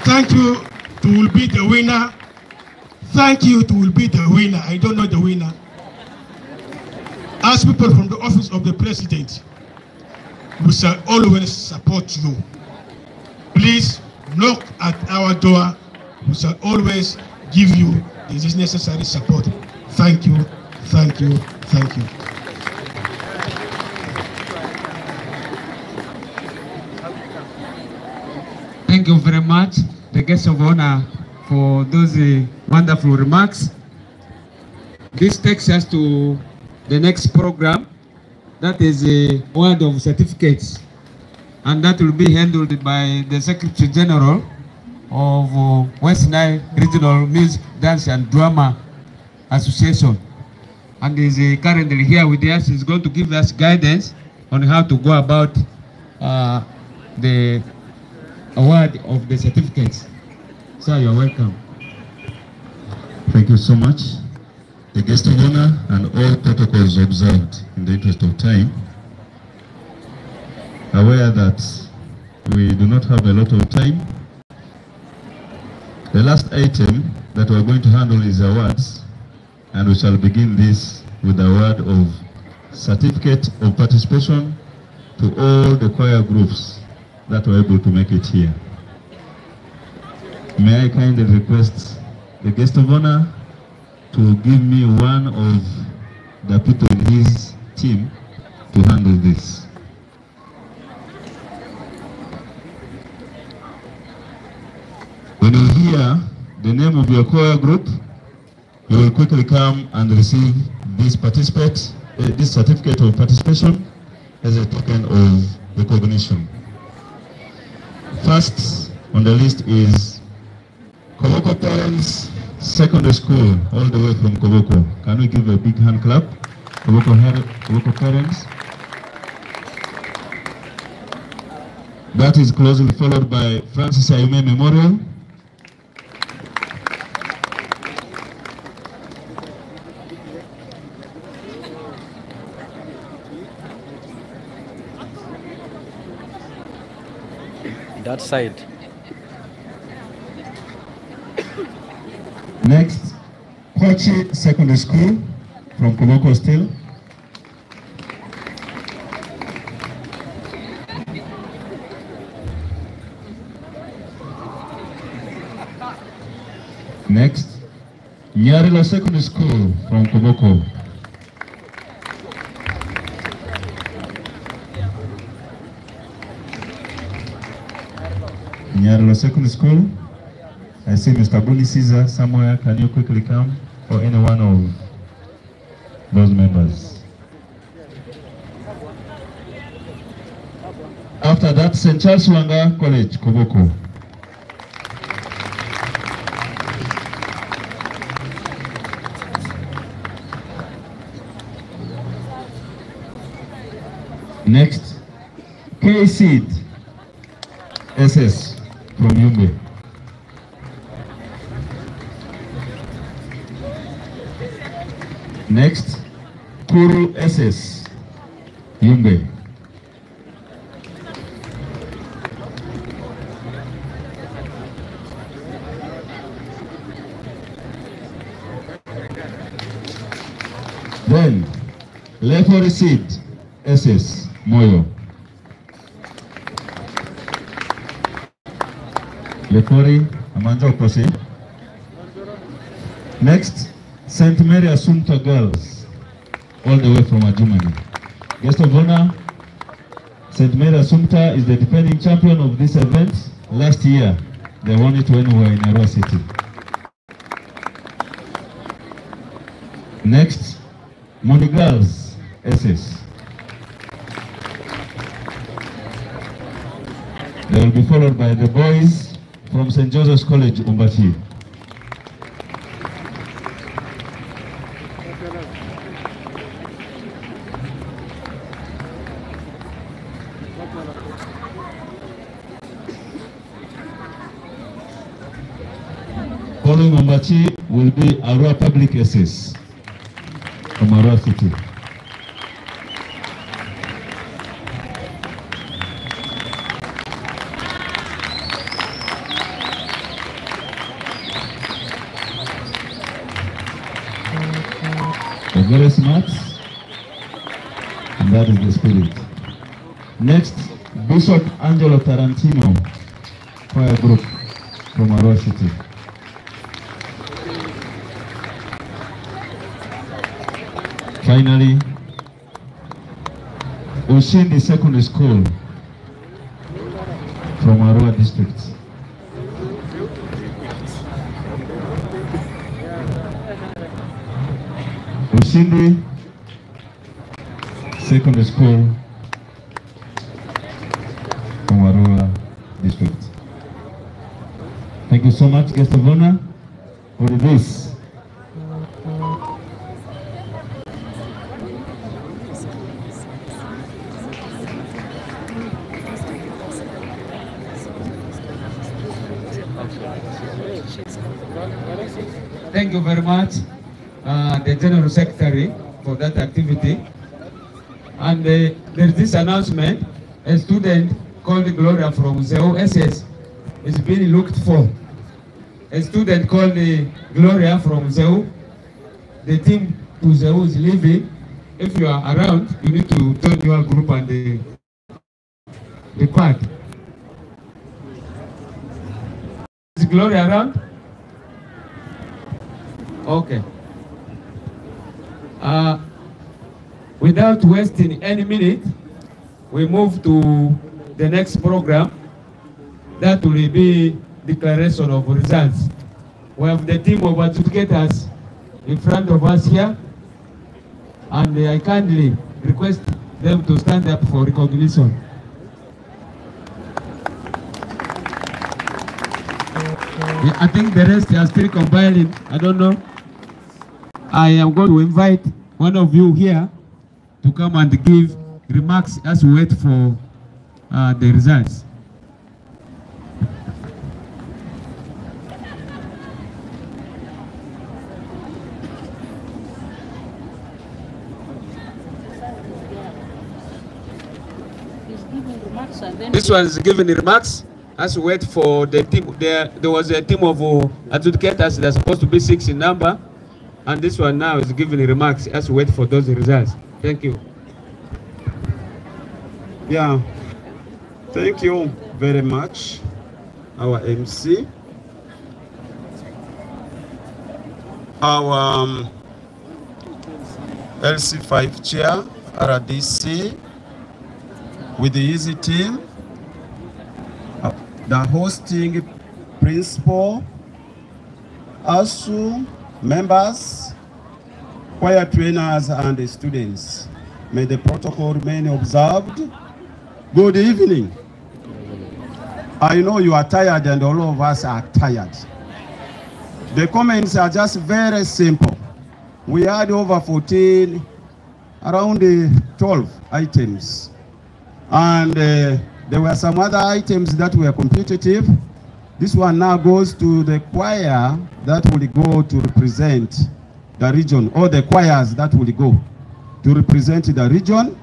Thank you to will be the winner. Thank you to will be the winner. I don't know the winner. As people from the office of the president, we shall always support you. Please knock at our door. We shall always give you this necessary support. Thank you, thank you, thank you. Thank you very much, the guest of honor, for those wonderful remarks. this takes us to the next program, that is a award of certificates, and that will be handled by the Secretary General of West Nile Regional Music, Dance and Drama Association, and is currently here with us. He's going to give us guidance on how to go about the award of the certificates. Sir, you're welcome. Thank you so much. The guest of honor and all protocols observed in the interest of time. Aware that we do not have a lot of time. The last item that we're going to handle is awards, and we shall begin this with the award of certificate of participation to all the choir groups that were able to make it here. May I kindly request the guest of honor to give me one of the people in his team to handle this. When you hear the name of your choir group, you will quickly come and receive this certificate of participation as a token of recognition. First on the list is Koboko Parents Secondary School, all the way from Koboko. Can we give a big hand clap? Koboko Parents. That is closely followed by Francis Ayume Memorial. That side. Next, Kwachi Secondary School from Koboko still. Next, Nyarilo Secondary School from Koboko. Nyarilo Secondary School. I see Mr. Buni Caesar somewhere. Can you quickly come? Or any one of those members. After that, St. Charles Lwanga College, Koboko. Next, K-Seed SS from Yumbe. Next, Kuru SS, Yumbe. Then, Lefori Seed SS, Moyo. Lefori, Amanja Okose. Next, St. Mary Assumpta Girls, all the way from Germany. Guest of honor, St. Mary Assumpta is the defending champion of this event. Last year, they won it when we were in Arua City. Next, Moni Girls, SS. They will be followed by the boys from St. Joseph's College, Umbati. Following Umbati will be Arua Public SS from Arua City. They're very smart, and that is the spirit. Next, Bishop Angelo Tarantino, choir group from Arua City. Finally, Ushindi Secondary School from Arua District. Ushindi Secondary School from Arua District. Thank you so much, guest of honor, for this. Thank you very much, the General Secretary, for that activity. And there's this announcement: a student called Gloria from Zeo SS is being looked for. A student called Gloria from Zeo. The team to Zeo is leaving. If you are around, you need to join your group and depart. Is Gloria around? Okay. Without wasting any minute, we move to the next program. That will be declaration of results. We have the team of adjudicators in front of us here, and I kindly request them to stand up for recognition. I think the rest are still compiling. I don't know. I am going to invite one of you here to come and give remarks as we wait for the results. This one is giving remarks as we wait for the team. There was a team of adjudicators that are supposed to be 6 in number. And this one now is giving remarks as we wait for those results. Thank you. Yeah, thank you very much, our MC. Our LC5 chair, RDC, with the easy team, the hosting principal, ASU, members, choir trainers, and the students. May the protocol remain observed. Good evening. I know you are tired and all of us are tired. The comments are just very simple. We had over 14, around 12 items. And there were some other items that were competitive. This one now goes to the choir that will go to represent the region, or the choirs that will go to represent the region.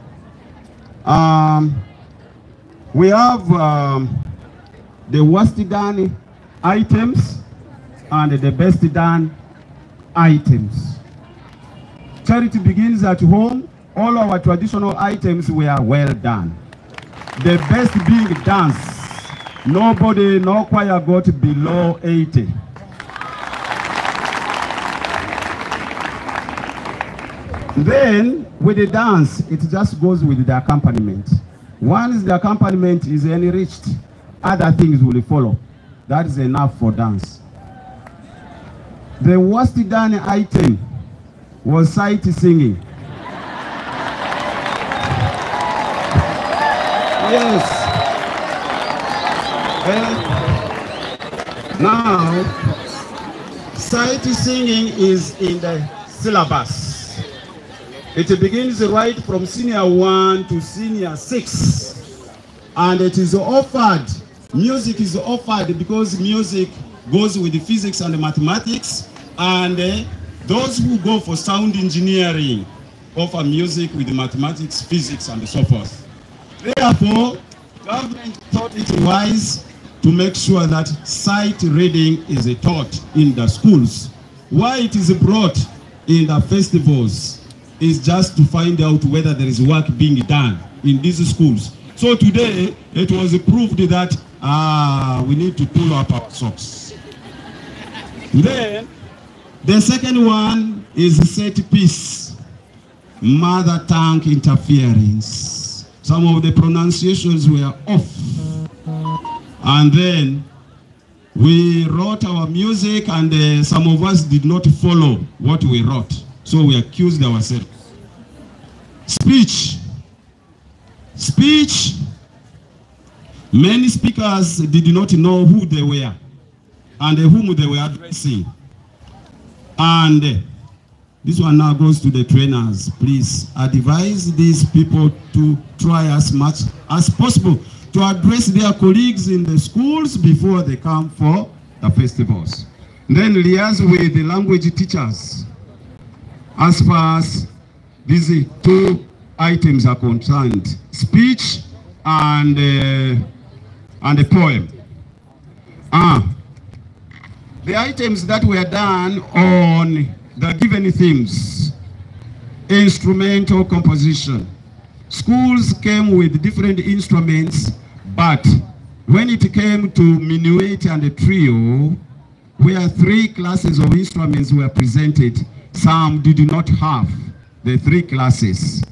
We have the worst done items and the best done items. Charity begins at home. All our traditional items were well done. The best being dance. Nobody, no choir got below 80. Then, with the dance, it just goes with the accompaniment. Once the accompaniment is enriched, other things will follow. That is enough for dance. The worst done item was sight singing. Yes. Now, sight singing is in the syllabus. It begins right from senior 1 to senior 6. And it is offered, music is offered because music goes with the physics and the mathematics. And those who go for sound engineering offer music with the mathematics, physics, and so forth. Therefore, government thought it wise to make sure that sight reading is taught in the schools. Why it is brought in the festivals is just to find out whether there is work being done in these schools. So today, it was proved that we need to pull up our socks. Then, the second one is set piece, mother tongue interference. Some of the pronunciations were off. And then we wrote our music, and some of us did not follow what we wrote. So we accused ourselves. Speech. Speech. Many speakers did not know who they were and whom they were addressing. And this one now goes to the trainers. Please advise these people to try as much as possible to address their colleagues in the schools before they come for the festivals. Then liaise with the language teachers as far as these two items are concerned, speech and a poem. The items that were done on the given themes, instrumental composition. Schools came with different instruments, but when it came to minuet and a trio, where 3 classes of instruments were presented, some did not have the 3 classes.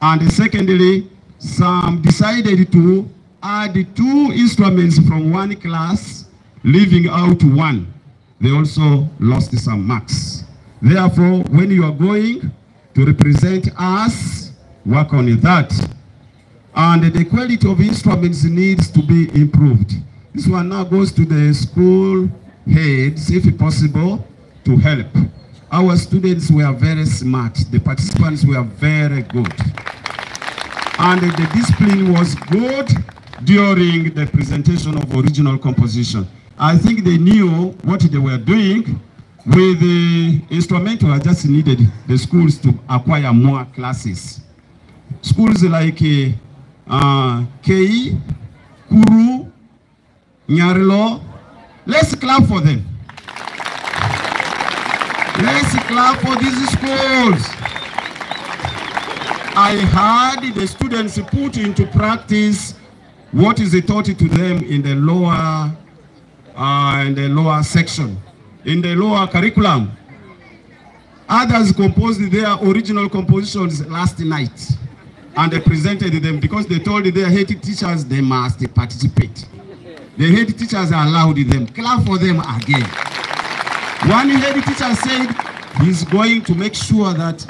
And secondly, some decided to add 2 instruments from 1 class, leaving out 1. They also lost some marks. Therefore, when you are going to represent us, work on that. And the quality of instruments needs to be improved. This one now goes to the school heads, if possible, to help. Our students were very smart. The participants were very good. And the discipline was good during the presentation of original composition. I think they knew what they were doing. With the instrumental, I just needed the schools to acquire more classes. Schools like Kei, Kuru, Nyarilo, let's clap for them. Let's clap for these schools. I heard the students put into practice what is taught to them in the lower section. In the lower curriculum. Others composed their original compositions last night and they presented them because they told their head teachers they must participate. The head teachers allowed them. Clap for them again. One head teacher said he's going to make sure that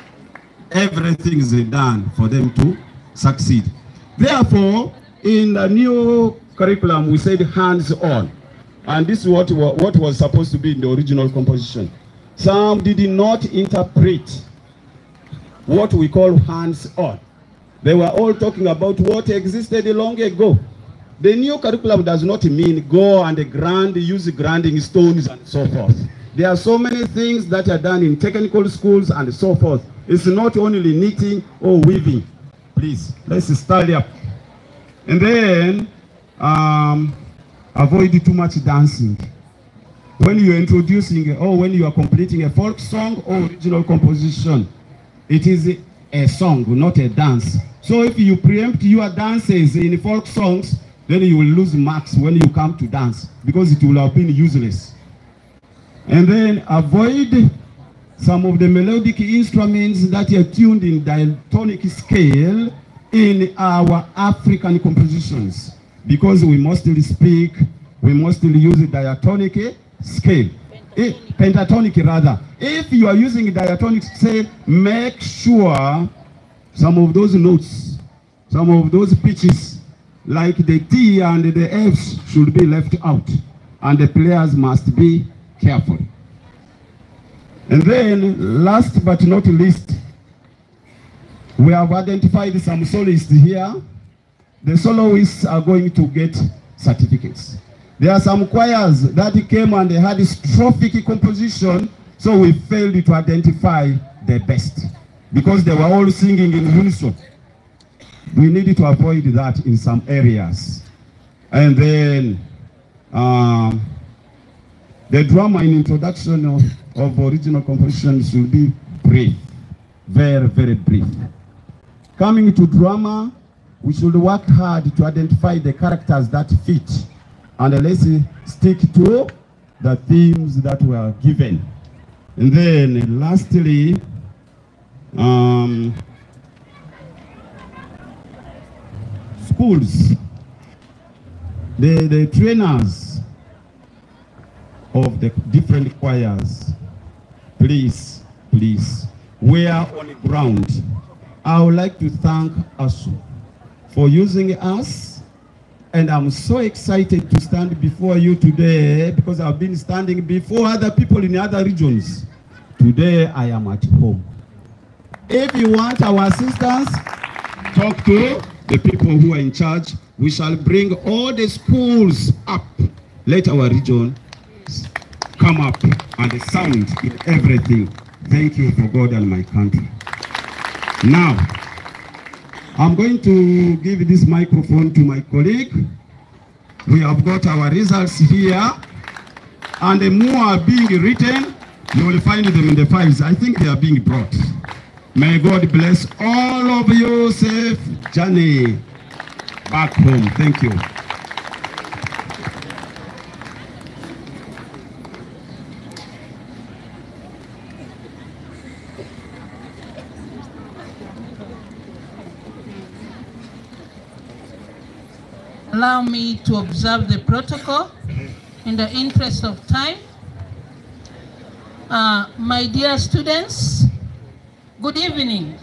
everything is done for them to succeed. Therefore, in the new curriculum, we said hands-on. And this is what was supposed to be in the original composition. Some did not interpret what we call hands-on. They were all talking about what existed long ago. The new curriculum does not mean go and use grinding stones and so forth. There are so many things that are done in technical schools and so forth. It's not only knitting or weaving. Please, let's start up. And then, avoid too much dancing. When you're introducing or when you are completing a folk song or original composition, it is a song, not a dance. So if you preempt your dances in folk songs, then you will lose marks when you come to dance because it will have been useless. And then avoid some of the melodic instruments that are tuned in diatonic scale in our African compositions. Because we mostly speak, we mostly use a diatonic scale. Pentatonic rather. If you are using a diatonic scale, make sure some of those notes, some of those pitches, like the T and the Fs should be left out. And the players must be careful. And then, last but not least, we have identified some soloists here. The soloists are going to get certificates. There are some choirs that came and they had strophic composition, so we failed to identify the best because they were all singing in unison. We needed to avoid that in some areas. And then the drama in introduction of original composition should be brief, very, very brief. Coming to drama, we should work hard to identify the characters that fit, and let's stick to the themes that were given. And then lastly, schools, the trainers of the different choirs, please were on the ground. I would like to thank ASU for using us, and I'm so excited to stand before you today because I've been standing before other people in other regions. Today I am at home. If you want our assistance, talk to the people who are in charge. We shall bring all the schools up. Let our region come up and sound in everything. Thank you for God and my country. Now, I'm going to give this microphone to my colleague. We have got our results here, and the more are being written. You will find them in the files. I think they are being brought. May God bless all of you. Safe journey back home. Thank you. Allow me to observe the protocol in the interest of time. My dear students, good evening.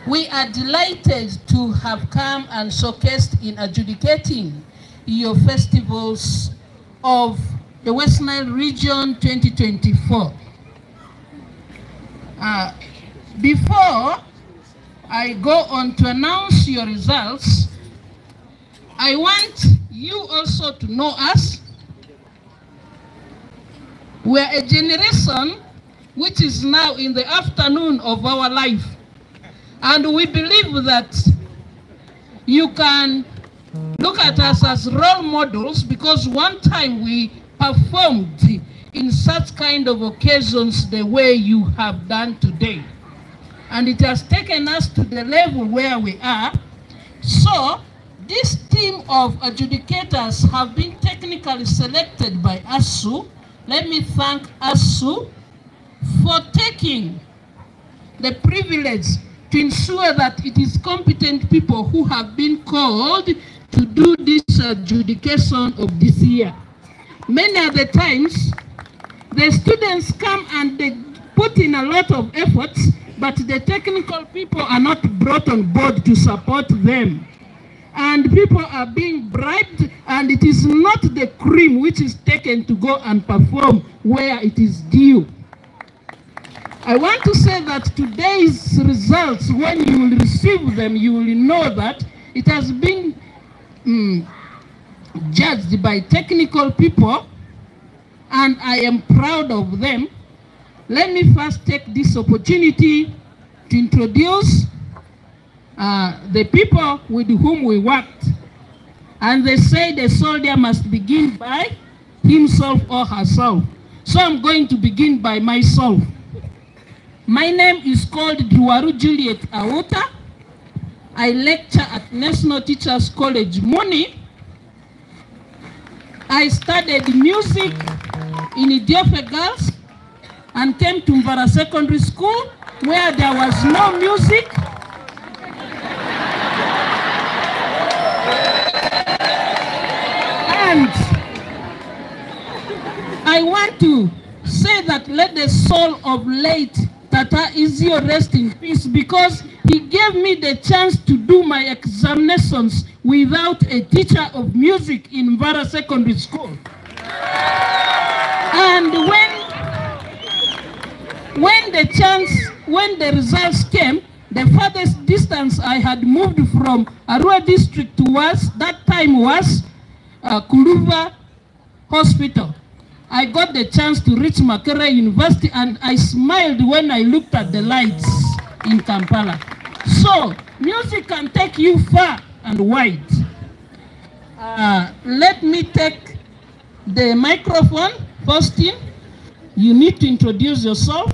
We are delighted to have come and showcased in adjudicating your festivals of the West Nile Region 2024. Before I go on to announce your results, I want you also to know us. We are a generation which is now in the afternoon of our life. And we believe that you can look at us as role models because one time we performed in such kind of occasions the way you have done today. And it has taken us to the level where we are. So this team of adjudicators have been technically selected by ASU. Let me thank ASU for taking the privilege to ensure that it is competent people who have been called to do this adjudication of this year. Many of the times, the students come and they put in a lot of efforts, but the technical people are not brought on board to support them. And people are being bribed, and it is not the cream which is taken to go and perform where it is due. I want to say that today's results, when you will receive them, you will know that it has been judged by technical people, and I am proud of them. Let me first take this opportunity to introduce the people with whom we worked. And they say the soldier must begin by himself or herself. So I'm going to begin by myself. My name is called Duwaru Juliet Awota. I lecture at National Teachers College, Muni. I studied music in Idiofe Girls and came to Mvara Secondary School where there was no music. And I want to say that let the soul of late Tata Izio rest in peace, because he gave me the chance to do my examinations without a teacher of music in Mvara Secondary School. And when the results came, the farthest distance I had moved from Arua district was, that time was Kuluva Hospital. I got the chance to reach Makerere University, and I smiled when I looked at the lights in Kampala. So, music can take you far and wide. Let me take the microphone. Faustin, you need to introduce yourself.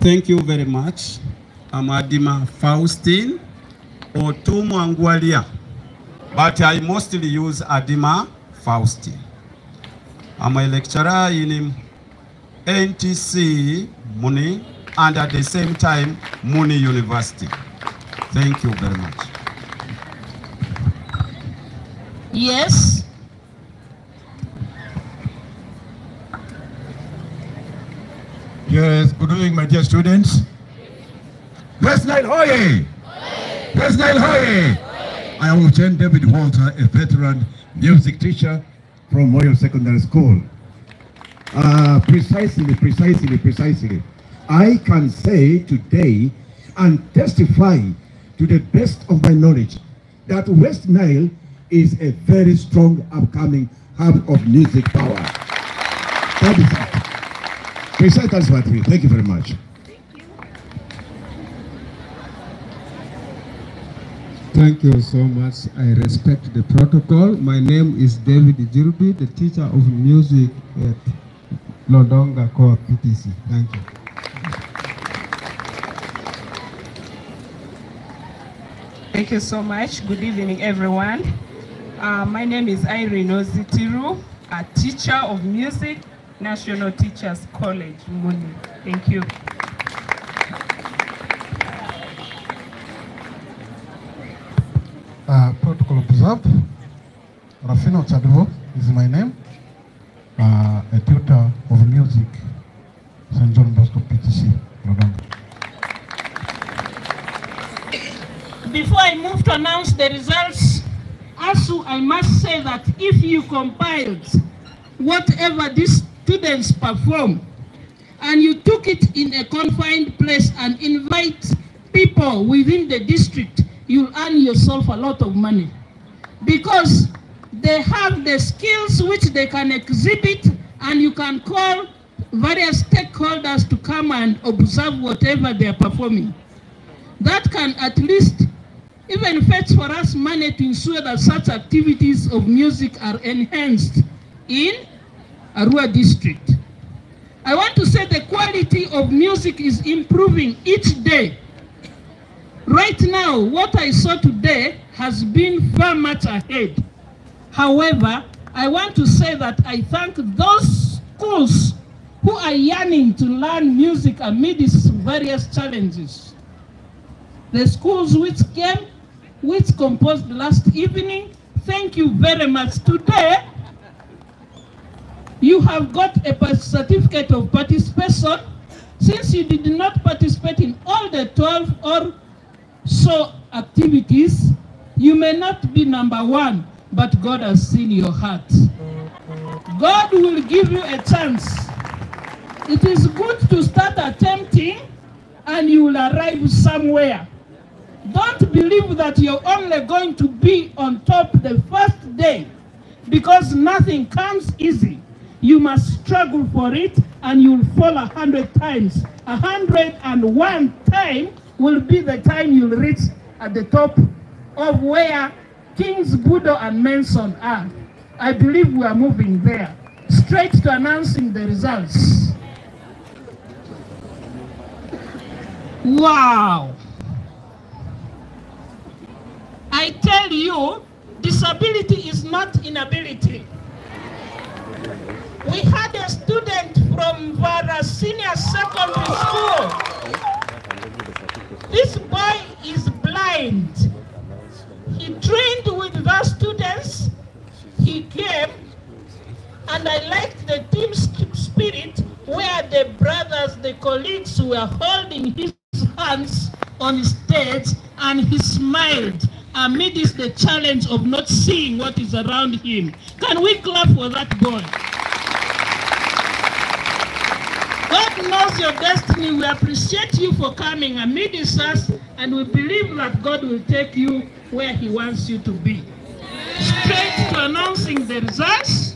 Thank you very much. I'm Adima Faustin Otumwangwalia, but I mostly use Adima Faustin. I'm a lecturer in NTC Muni and at the same time Muni University. Thank you very much. Yes. Yes, good evening, my dear students. West Nile Hoye! West Nile Hoye! I am Lieutenant David Walter, a veteran music teacher from Royal Secondary School. Precisely. I can say today and testify to the best of my knowledge that West Nile is a very strong upcoming hub of music power. That is it. Precisely. Thank you very much. Thank you so much. I respect the protocol. My name is David Jirbi, the teacher of music at Lodonga Core PTC. Thank you. Thank you so much. Good evening, everyone. My name is Irene Ozitiru, a teacher of music, National Teachers College, Muni. Thank you. Protocol observed. Rafino Chadwo is my name, a tutor of music, St. John Bosco PTC, Lodonga. Before I move to announce the results, also I must say that if you compiled whatever these students perform and you took it in a confined place and invite people within the district, you'll earn yourself a lot of money, because they have the skills which they can exhibit, and you can call various stakeholders to come and observe whatever they are performing. That can at least even fetch for us money to ensure that such activities of music are enhanced in Arua district. I want to say the quality of music is improving each day. Right now, what I saw today has been far much ahead. However, I want to say that I thank those schools who are yearning to learn music amid these various challenges. The schools which came, which composed last evening, thank you very much. Today, you have got a certificate of participation. Since you did not participate in all the 12 or so activities, you may not be number one, but God has seen your heart. God will give you a chance. It is good to start attempting and you will arrive somewhere. Don't believe that you're only going to be on top the first day, because nothing comes easy. You must struggle for it and you'll fall 100 times. 101 time will be the time you'll reach at the top of where Kings Budo and Manson are. I believe we are moving there. Straight to announcing the results. Wow! I tell you, disability is not inability. We had a student from Vara Senior Secondary School. This boy is blind. He trained with the students. He came, and I liked the team spirit where the brothers, the colleagues were holding his hands on stage, and he smiled amidst the challenge of not seeing what is around him. Can we clap for that boy? God knows your destiny. We appreciate you for coming amidst us, and we believe that God will take you where He wants you to be. Straight to announcing the results,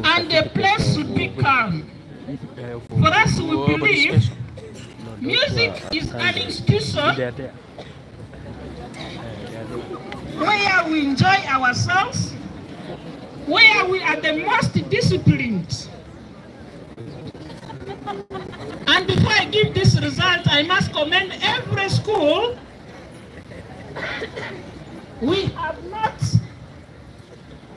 and the place should be calm. For us, we believe music is an institution where we enjoy ourselves, where we are the most disciplined. And before I give this result, I must commend every school. We have not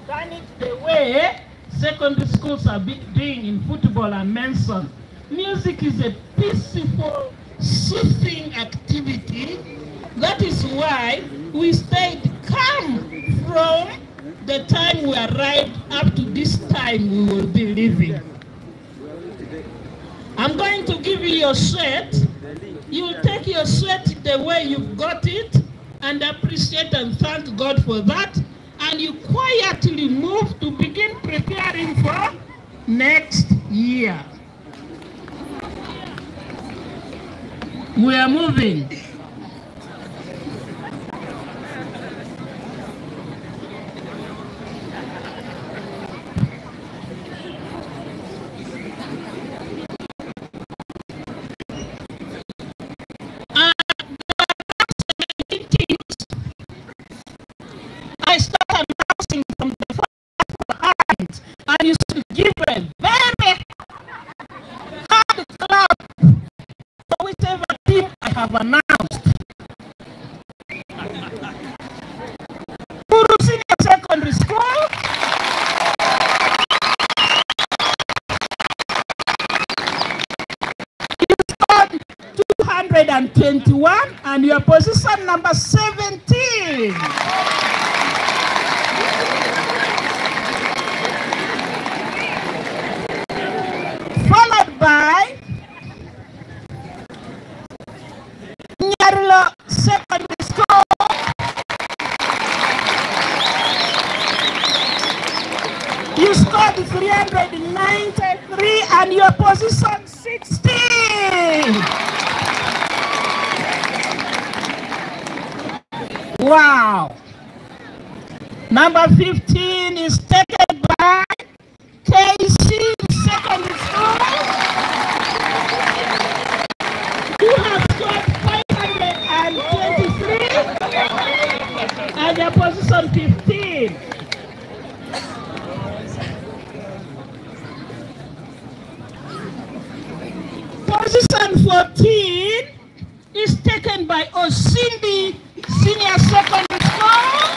done it the way secondary schools are doing in football and Manson. Music is a peaceful, soothing activity. That is why we stayed calm from the time we arrived up to this time we will be leaving. I'm going to give you your sweat. You will take your sweat the way you've got it and appreciate and thank God for that. And you quietly move to begin preparing for next year. We are moving. I start announcing from the front, and you should give a very hard clap for whichever team I have announced. Guru Senior Secondary School, you scored 221 and your position number 17. Followed by Nyarlo Secondary School. You scored 393 and your position 16. Wow. Number 15 is taken by KC Secondary School. You have scored 523 and your position 15. Position 14 is taken by Osindi Senior Secondary School.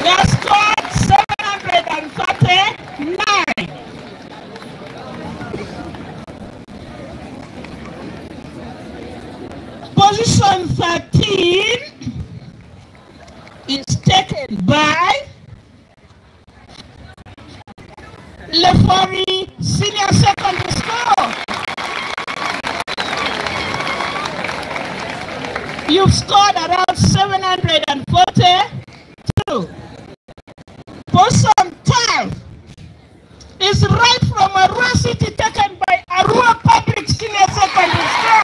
They have scored 739. Position 13 is taken by Lefori Senior Secondary School. You've scored around 742. Position 12 is right from Arua City, taken by Arua Public Senior Secondary School.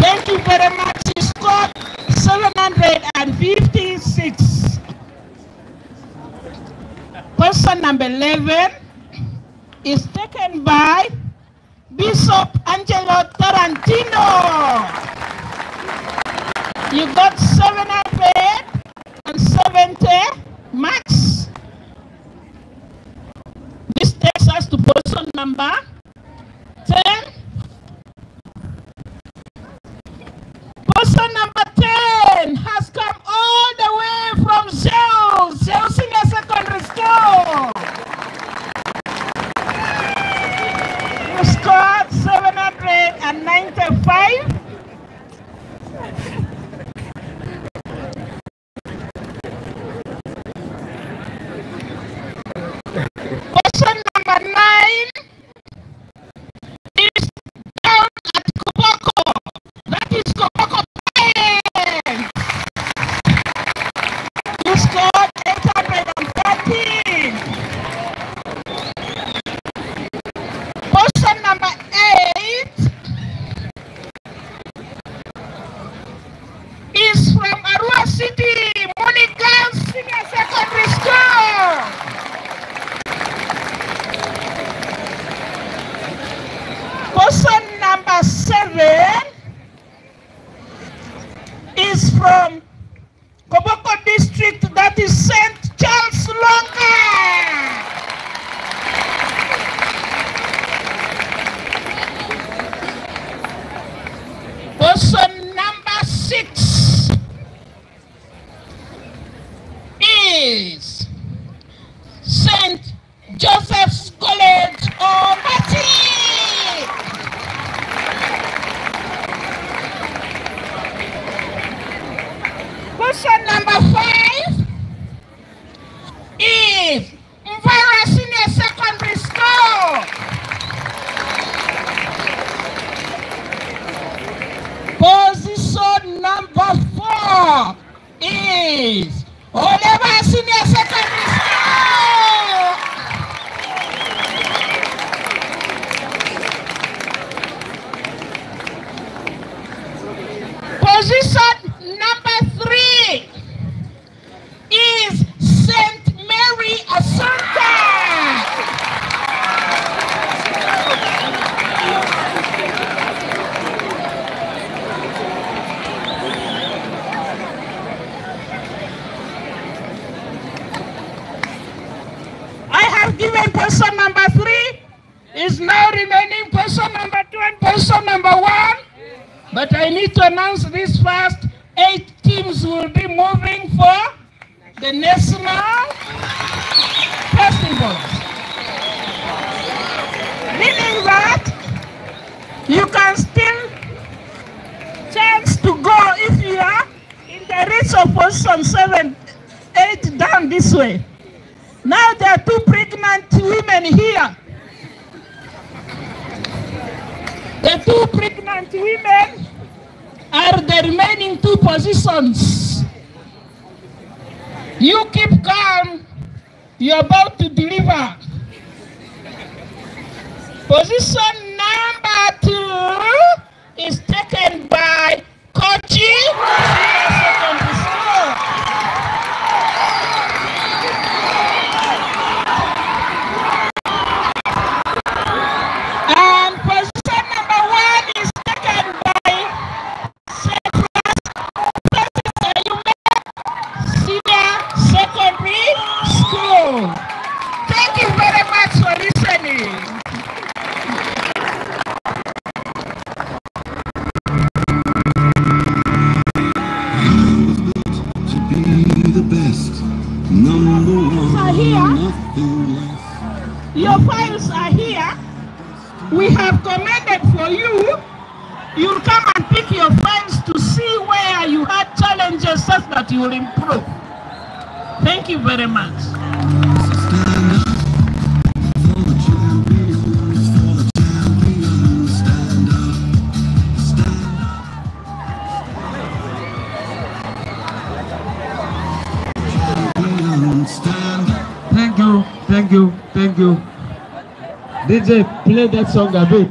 Thank you very much. You scored 756. Person number 11 is taken by Bishop Angelo Tarantino. You got 770 marks. This takes us to person number 10. Person number 10 has come all the way from Seoul Senior Secondary School. You scored 795. Person number 9 is down at Koboko. That is Koboko Pines. You scored 813. Person number 8 remain position number 3 is now remaining position number 2 and position number 1. But I need to announce this first. 8 teams will be moving for the national festivals. Meaning that you can still chance to go if you are in the reach of position 7, 8 down this way. Now there are 2 pregnant women here. The 2 pregnant women are the remaining 2 positions. You keep calm. You're about to deliver. Position number 2 is taken by Kochi. And position number 1 is taken by Yumbe Senior Secondary School. Thank you very much for listening. Your files are here. We have commended for you. You'll come and pick your files to see where you had challenges such that you will improve. Thank you very much. Thank you. DJ, play that song a bit.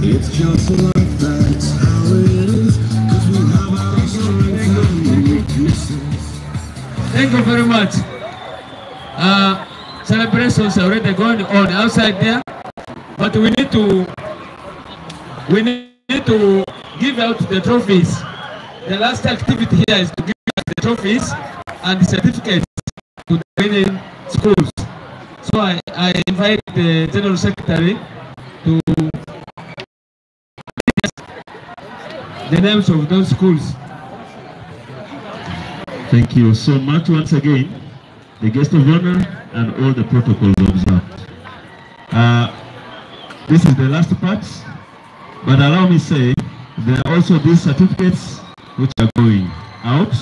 It's just like that's how it is, 'cause we have our strengths and weaknesses. Thank you very much. Celebrations are already going on outside there, but we need to give out the trophies. The last activity here is to give out the trophies and the certificates to the winning schools. So I invite the General Secretary to the names of those schools. Thank you so much once again, the guest of honor and all the protocols observed. This is the last part, but allow me to say there are also these certificates which are going out.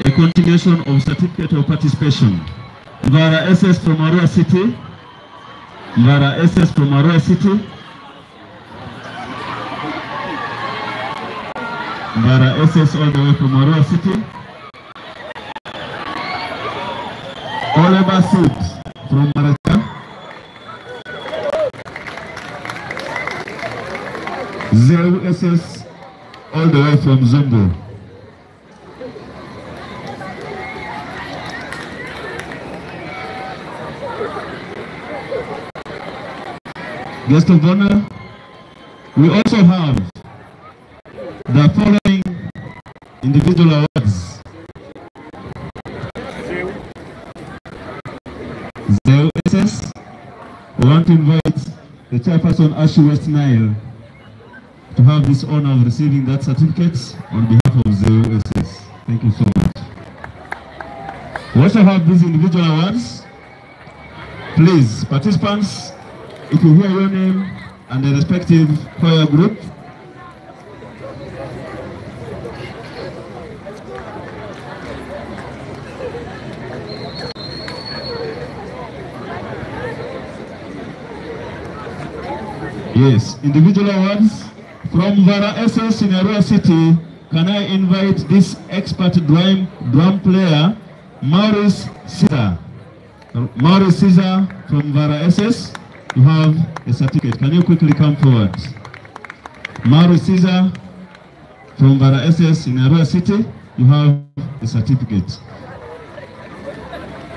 A continuation of certificate of participation. Vara SS from Arua City. Vara SS from Arua City. Vara SS all the way from Arua City. Oleba Seed from Maracha. Zeu SS all the way from Zumbo. Guest of honor, we also have the following individual awards. Zeu SS, we want to invite the chairperson Ashu West Nile to have this honor of receiving that certificate on behalf of Zeu SS. Thank you so much. We also have these individual awards. Please, participants, if you hear your name and the respective choir group, yes, individual awards from Vara SS in Arua City. Can I invite this expert drum player, Maurice Caesar? Maurice Caesar from Vara SS, you have a certificate. Can you quickly come forward? Maurice Caesar from Vara SS in Arua City, you have a certificate.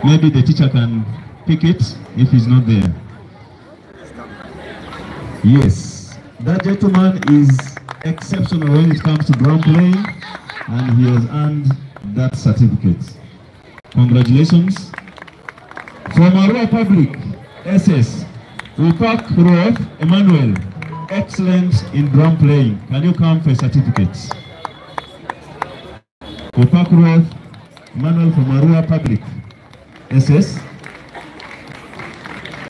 Maybe the teacher can pick it if he's not there. Yes, that gentleman is exceptional when it comes to drum playing, and he has earned that certificate. Congratulations. From Arua Public, SS, Upak Roth Emmanuel, excellent in drum playing. Can you come for certificates? Upak Roth Emmanuel from Arua Public, SS.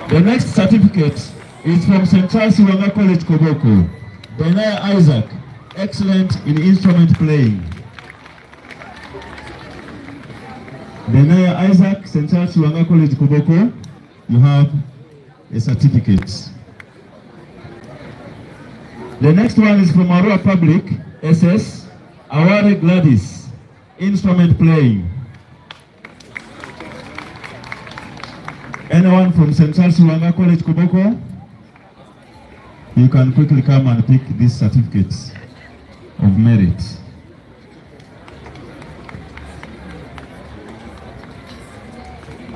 The next certificate is from St. Charles Wanga College, Koboko. Benaya Isaac, excellent in instrument playing. Benaya Isaac, St. Charles Wanga College, Koboko, you have a certificate. The next one is from Arua Public, SS, Aware Gladys, instrument playing. Anyone from St. Charles Wanga College, Koboko, you can quickly come and pick these certificates of merit.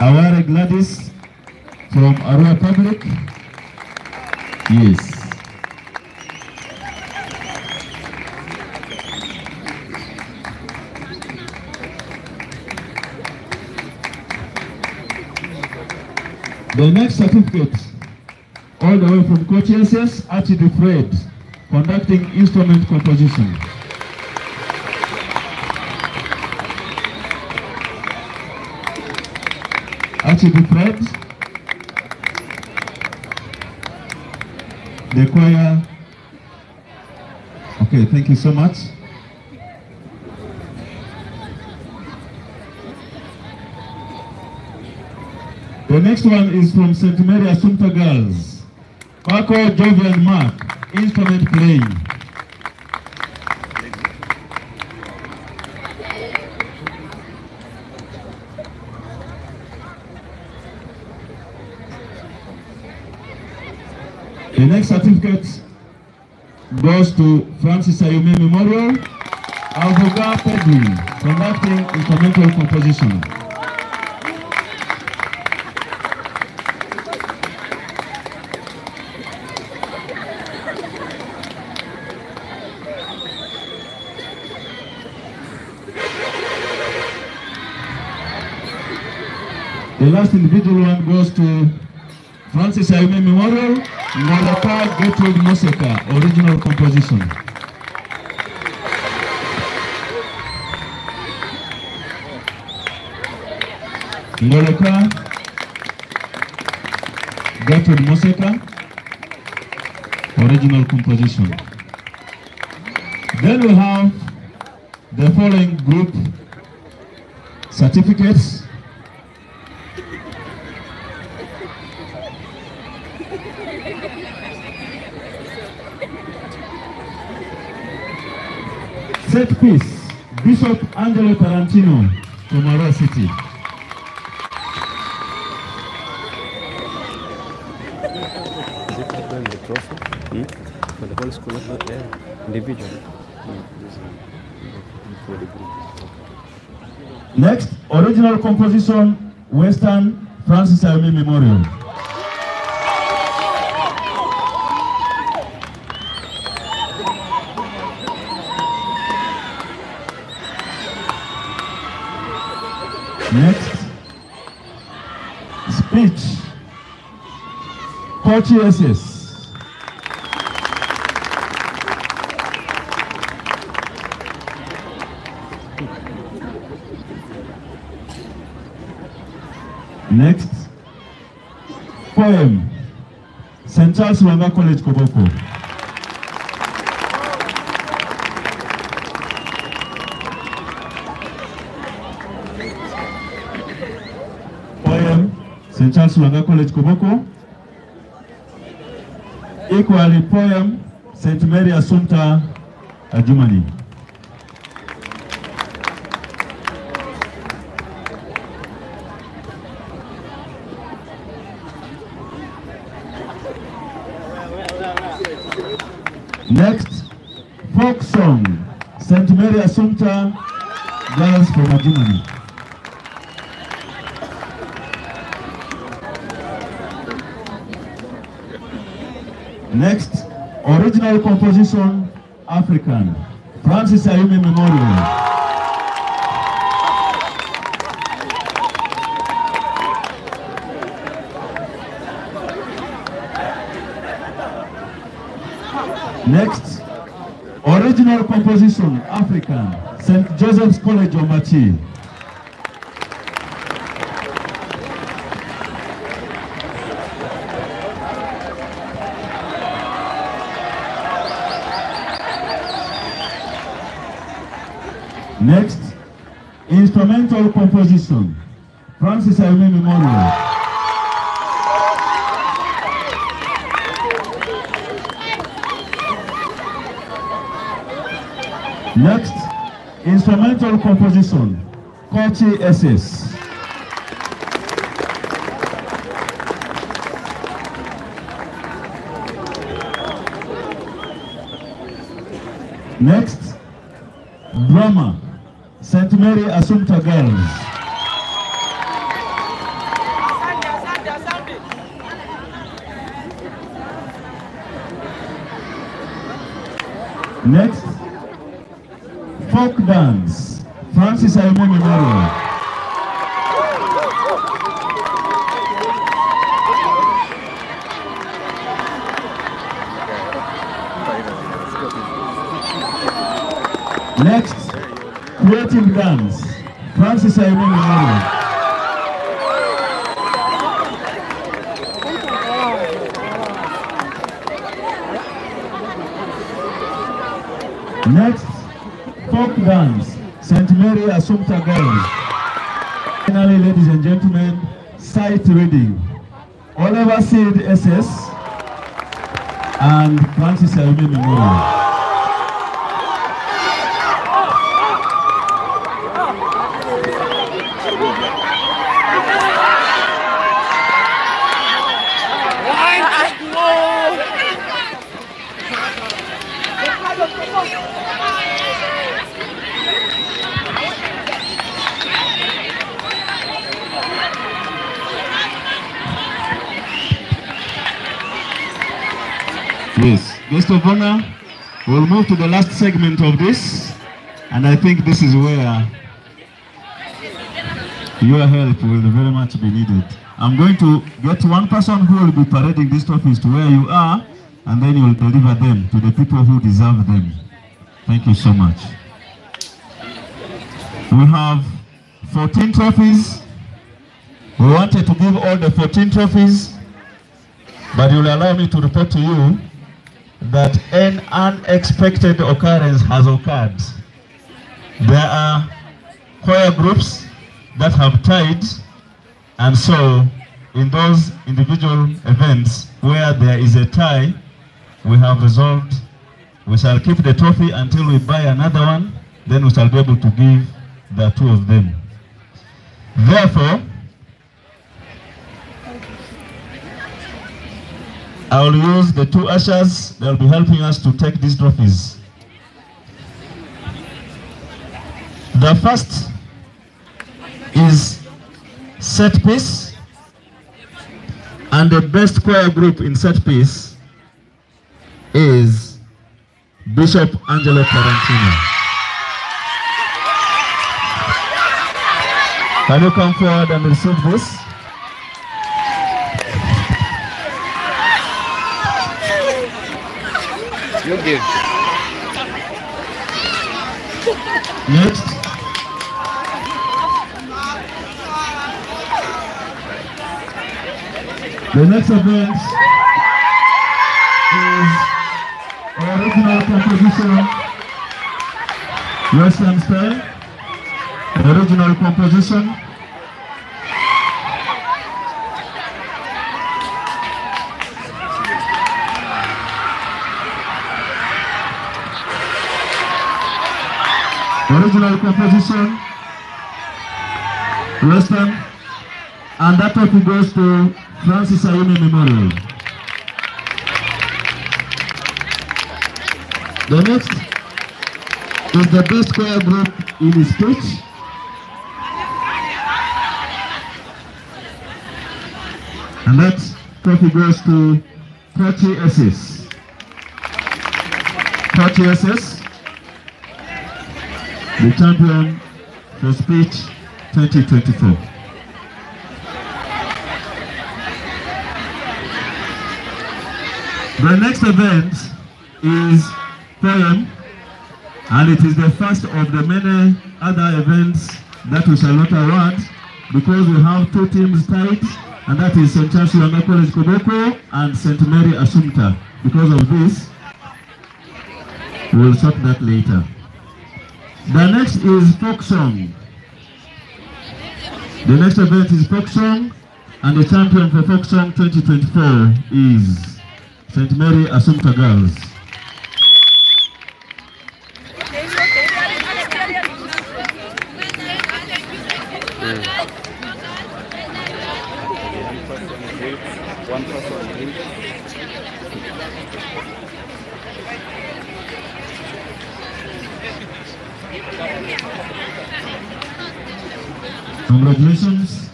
Aware Gladys from Arua Public. Yes. The next certificate, all the way from Coach SS, Archie Fred, conducting instrument composition. Archie Fred, the choir. Okay, thank you so much. The next one is from St. Mary Assumpta Girls. Paco, Jovi and Mark, instrument playing. The next certificate goes to Francis Ayume Memorial, Alvoga Pedri, conducting instrumental composition. The last individual one goes to Francis Ayume Memorial, Ngoleka Gertrude Moseka, original composition. Ngoleka Gertrude Moseka, original composition. Then we have the following group certificates. Set piece, Bishop Angelo Tarantino from Arua City. Is it not the trophy? For the whole school, not there. Individually. For the group. Next, original composition, Western Francis Ayume Memorial. Next, speech, Coach SS. Next, poem, St. Charles Wanga College, Koboko. St. Charles Wanga College, Koboko. Equally poem, St. Mary Assumpta, Germany. Next, folk song, St. Mary Assumpta, girls from Germany. Next, original composition, African, Francis Ayumi Memorial. Next, original composition, African, St. Joseph's College, Omachi. Next, instrumental composition, Francis Ayumi Memorial. Next, instrumental composition, Kochi SS. Next, drama, St. Mary Assumpta Girls. Next, folk dance, Francis Ayumi Memorial. Next, creative dance, Francis Ayumi Memorial. Next, folk dance, St. Mary Assumpta Girls. Finally, ladies and gentlemen, sight reading, Oliver Seed SS and Francis Ayumi Memorial. Yes, guest of honor, we'll move to the last segment of this, and I think this is where your help will very much be needed. I'm going to get one person who will be parading these trophies to where you are, and then you'll deliver them to the people who deserve them. Thank you so much. We have 14 trophies. We wanted to give all the 14 trophies, but you'll allow me to report to you that an unexpected occurrence has occurred. There are choir groups that have tied, and so in those individual events where there is a tie, we have resolved we shall keep the trophy until we buy another one, then we shall be able to give the two of them. Therefore, I will use the two ushers that will be helping us to take these trophies. The first is set piece, and the best choir group in set piece is Bishop Angelo Tarantino. Can you come forward and receive this? You give. Next. The next event is original composition, Western style, original composition. Original composition, Western, and that trophy goes to Francis Ayumi Memorial. The next is the best choir group in his speech. And that trophy goes to Kochi SS. Kochi SS, the champion for speech 2024. The next event is poem, and it is the first of the many other events that we shall not award, because we have two teams tied, and that is St. Charles Younger College Koboko and St. Mary Assumpta. Because of this, we will sort that later. The next is folk song. The next event is folk song, and the champion for folk song 2024 is St. Mary Assumpta Girls. Congratulations.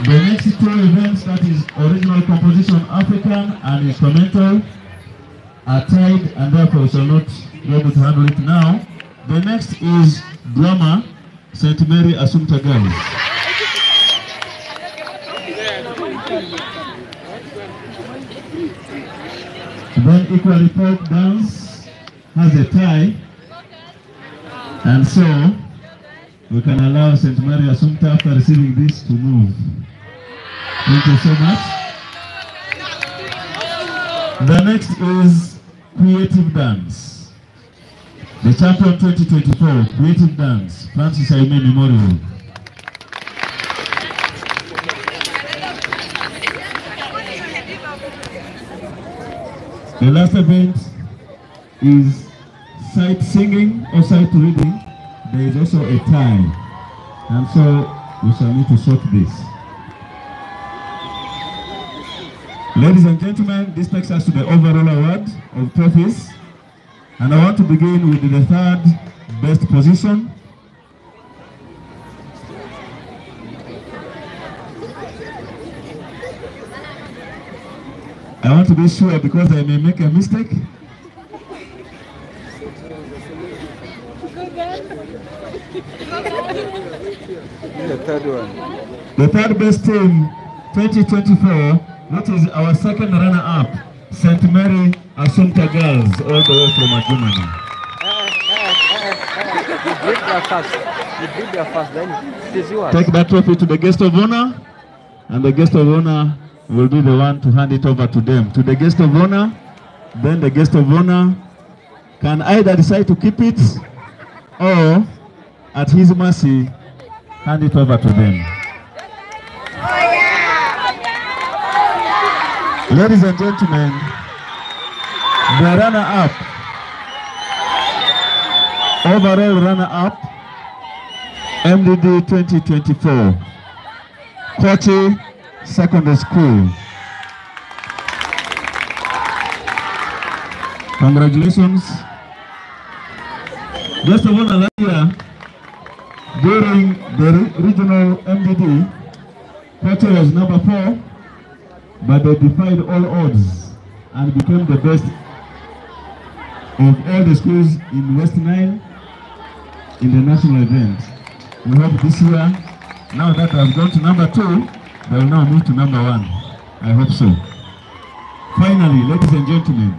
The next two events, that is original composition African and instrumental, are tied, and therefore we shall not be able to handle it now. The next is drama, St. Mary Assumpta Girls. Then equally folk dance has a tie, and so we can allow St. Mary Assumpta, after receiving this, to move. Thank you so much. The next is creative dance. The champion 2024, creative dance, Francis Aime Memorial. The last event is sight singing or sight reading. There is also a tie, and so we shall need to sort this. Ladies and gentlemen, this takes us to the overall award of trophies, and I want to begin with the third best position. I want to be sure because I may make a mistake. The third one. The third best team 2024, that is our second runner-up, St. Mary Assumpta Girls, all the way from Germany. You did that fast. You did that fast, then it is yours. Take that trophy to the guest of honor, and the guest of honor will be the one to hand it over to them. To the guest of honor, then the guest of honor can either decide to keep it or, at his mercy, hand it over to them. Ladies and gentlemen, the runner-up, overall runner-up, MDD 2024, Kochi Secondary School. Congratulations. Just of honor, last year, during the regional MDD, Kochi was number 4, but they defied all odds and became the best of all the schools in West Nile in the national event. We hope this year, now that I've gone to number 2, they will now move to number 1. I hope so. Finally, ladies and gentlemen,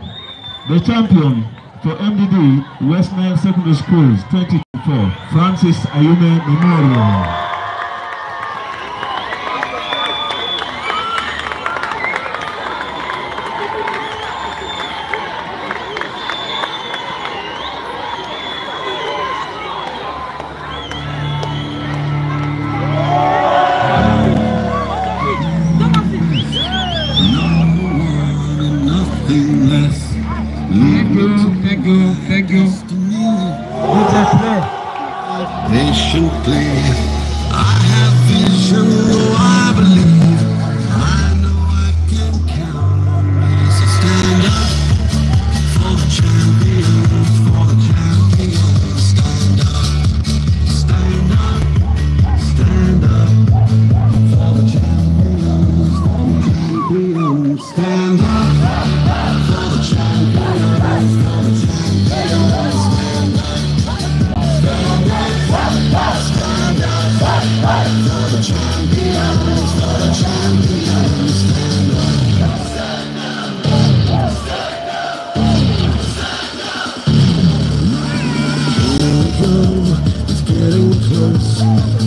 the champion for MDD West Nile Secondary Schools 2024, Francis Ayume Memorial. Thank you. Patiently, I have vision, oh, I believe. I know I can count on me. So stand up for the champions, for the champions. Stand up, stand up, stand up for the champions. It's getting close.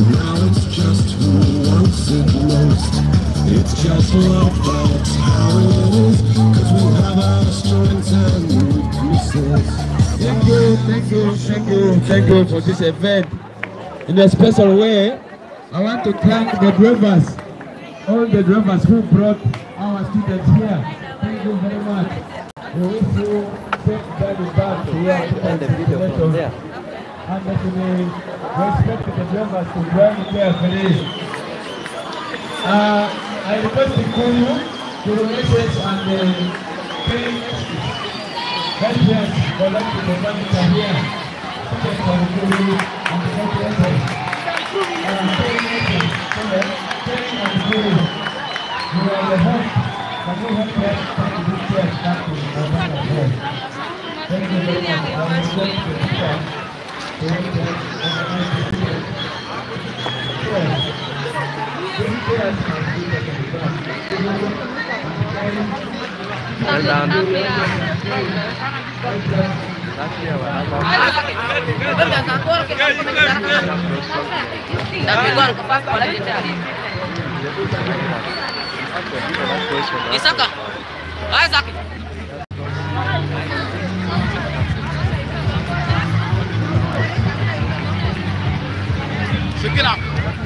Now it's just who wants it most. It's just love, that's how it is. Cause we have our strengths and weaknesses. Thank you for this event. In a special way, I want to thank the drivers, all the drivers who brought our students here. Thank you very much. We wish you safe journey back to your destination. And that we respect the drivers to drive carefully. I request the Kuru to the message and the training guidance collecting the furniture here. Students for the Kuru and the conference. Training and Kuru. You are the host. Can you help us take this chair back to the home? Thank you very much. I will go to the chair.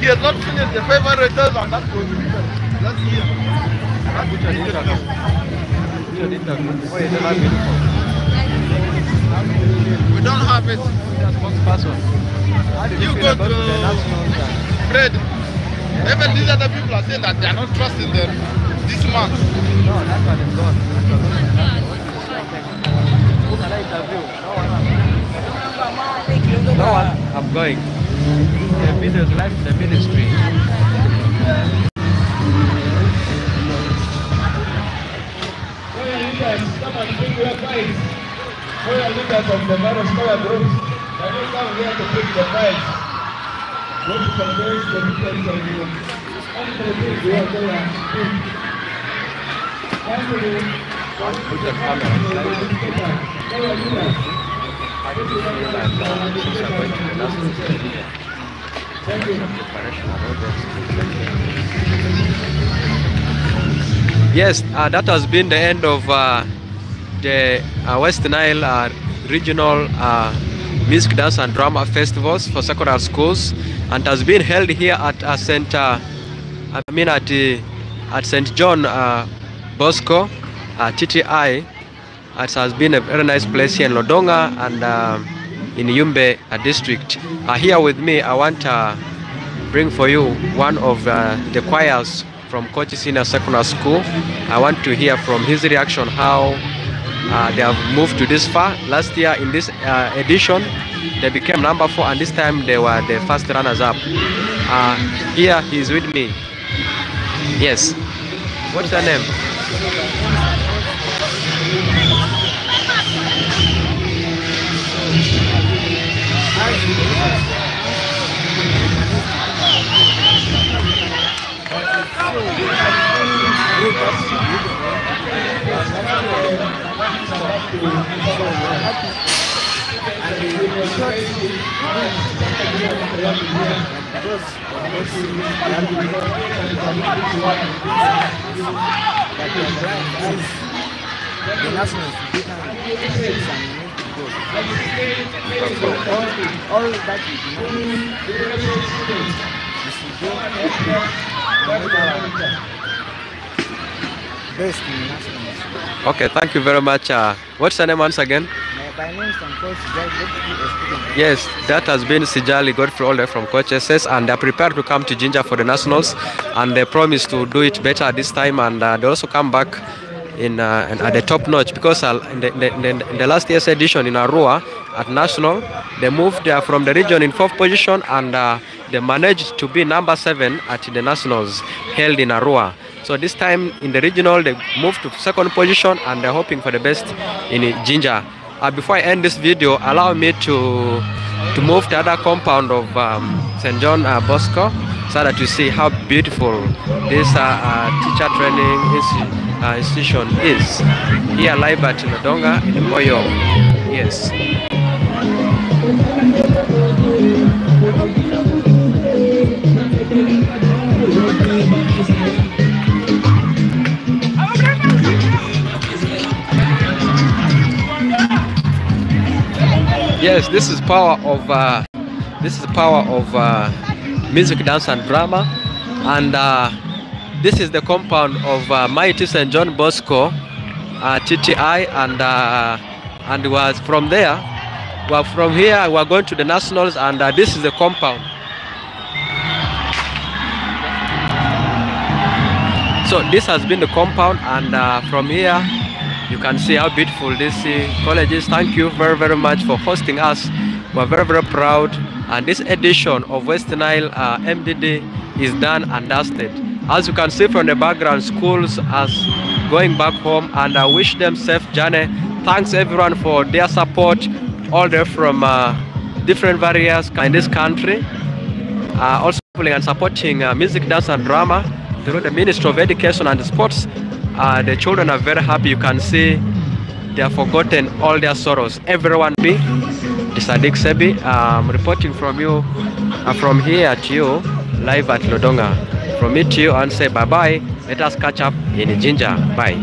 He has not finished the favorite returns on that position. Let's hear. We don't have it. You go to Fred. Even these other people are saying that they are not trusting them this month. No, that's what they've done. No one. I'm going. The videos live in the ministry. Come and bring your files. Royal leaders of the various scholar groups, can you come here to bring the files? Go to converse the details of you. And the things you are going to do. Finally, put the camera. Royal leaders. Thank you. Yes, that has been the end of the West Nile regional music, dance and drama festivals for secondary schools, and has been held here at St. John Bosco TTI. It has been a very nice place here in Lodonga and in Yumbe district. Here with me, I want to bring for you one of the choirs from Kochi Senior Secondary School. I want to hear from his reaction how they have moved to this far. Last year in this edition, they became number 4, and this time they were the first runners-up. Here he is with me. Yes. What's your name? Okay, thank you very much. What's your name once again? My name is Sijali. Yes, that has been Sijali Godfrey all the way from Coach SS, and they're prepared to come to Jinja for the nationals, and they promise to do it better this time, and they also come back in at the top notch, because in the last year's edition in Arua at national, they moved from the region in 4th position, and they managed to be number 7 at the nationals held in Arua. So this time in the regional, they moved to 2nd position, and they're hoping for the best in Jinja. Before I end this video, allow me to move to the other compound of St. John Bosco excited to see how beautiful this teacher training institution is here live at Lodonga in Moyo. Yes. Yes, this is power of music, dance, and drama, and this is the compound of Mighty St. John Bosco TTI, and was from there. Well, from here we're going to the nationals, and this is the compound. So this has been the compound, and from here you can see how beautiful this college is. Thank you very, very much for hosting us. We're very, very proud. And this edition of West Nile MDD is done and dusted. As you can see from the background, schools are going back home, and I wish them safe journey. Thanks everyone for their support, all the from different areas in this country. Also and supporting music, dance, and drama through the Ministry of Education and Sports. The children are very happy. You can see they have forgotten all their sorrows. Everyone be Sadiq Sebi. I'm reporting from you, from here to you, live at Lodonga. From me to you, and say bye-bye. Let us catch up in Jinja. Bye.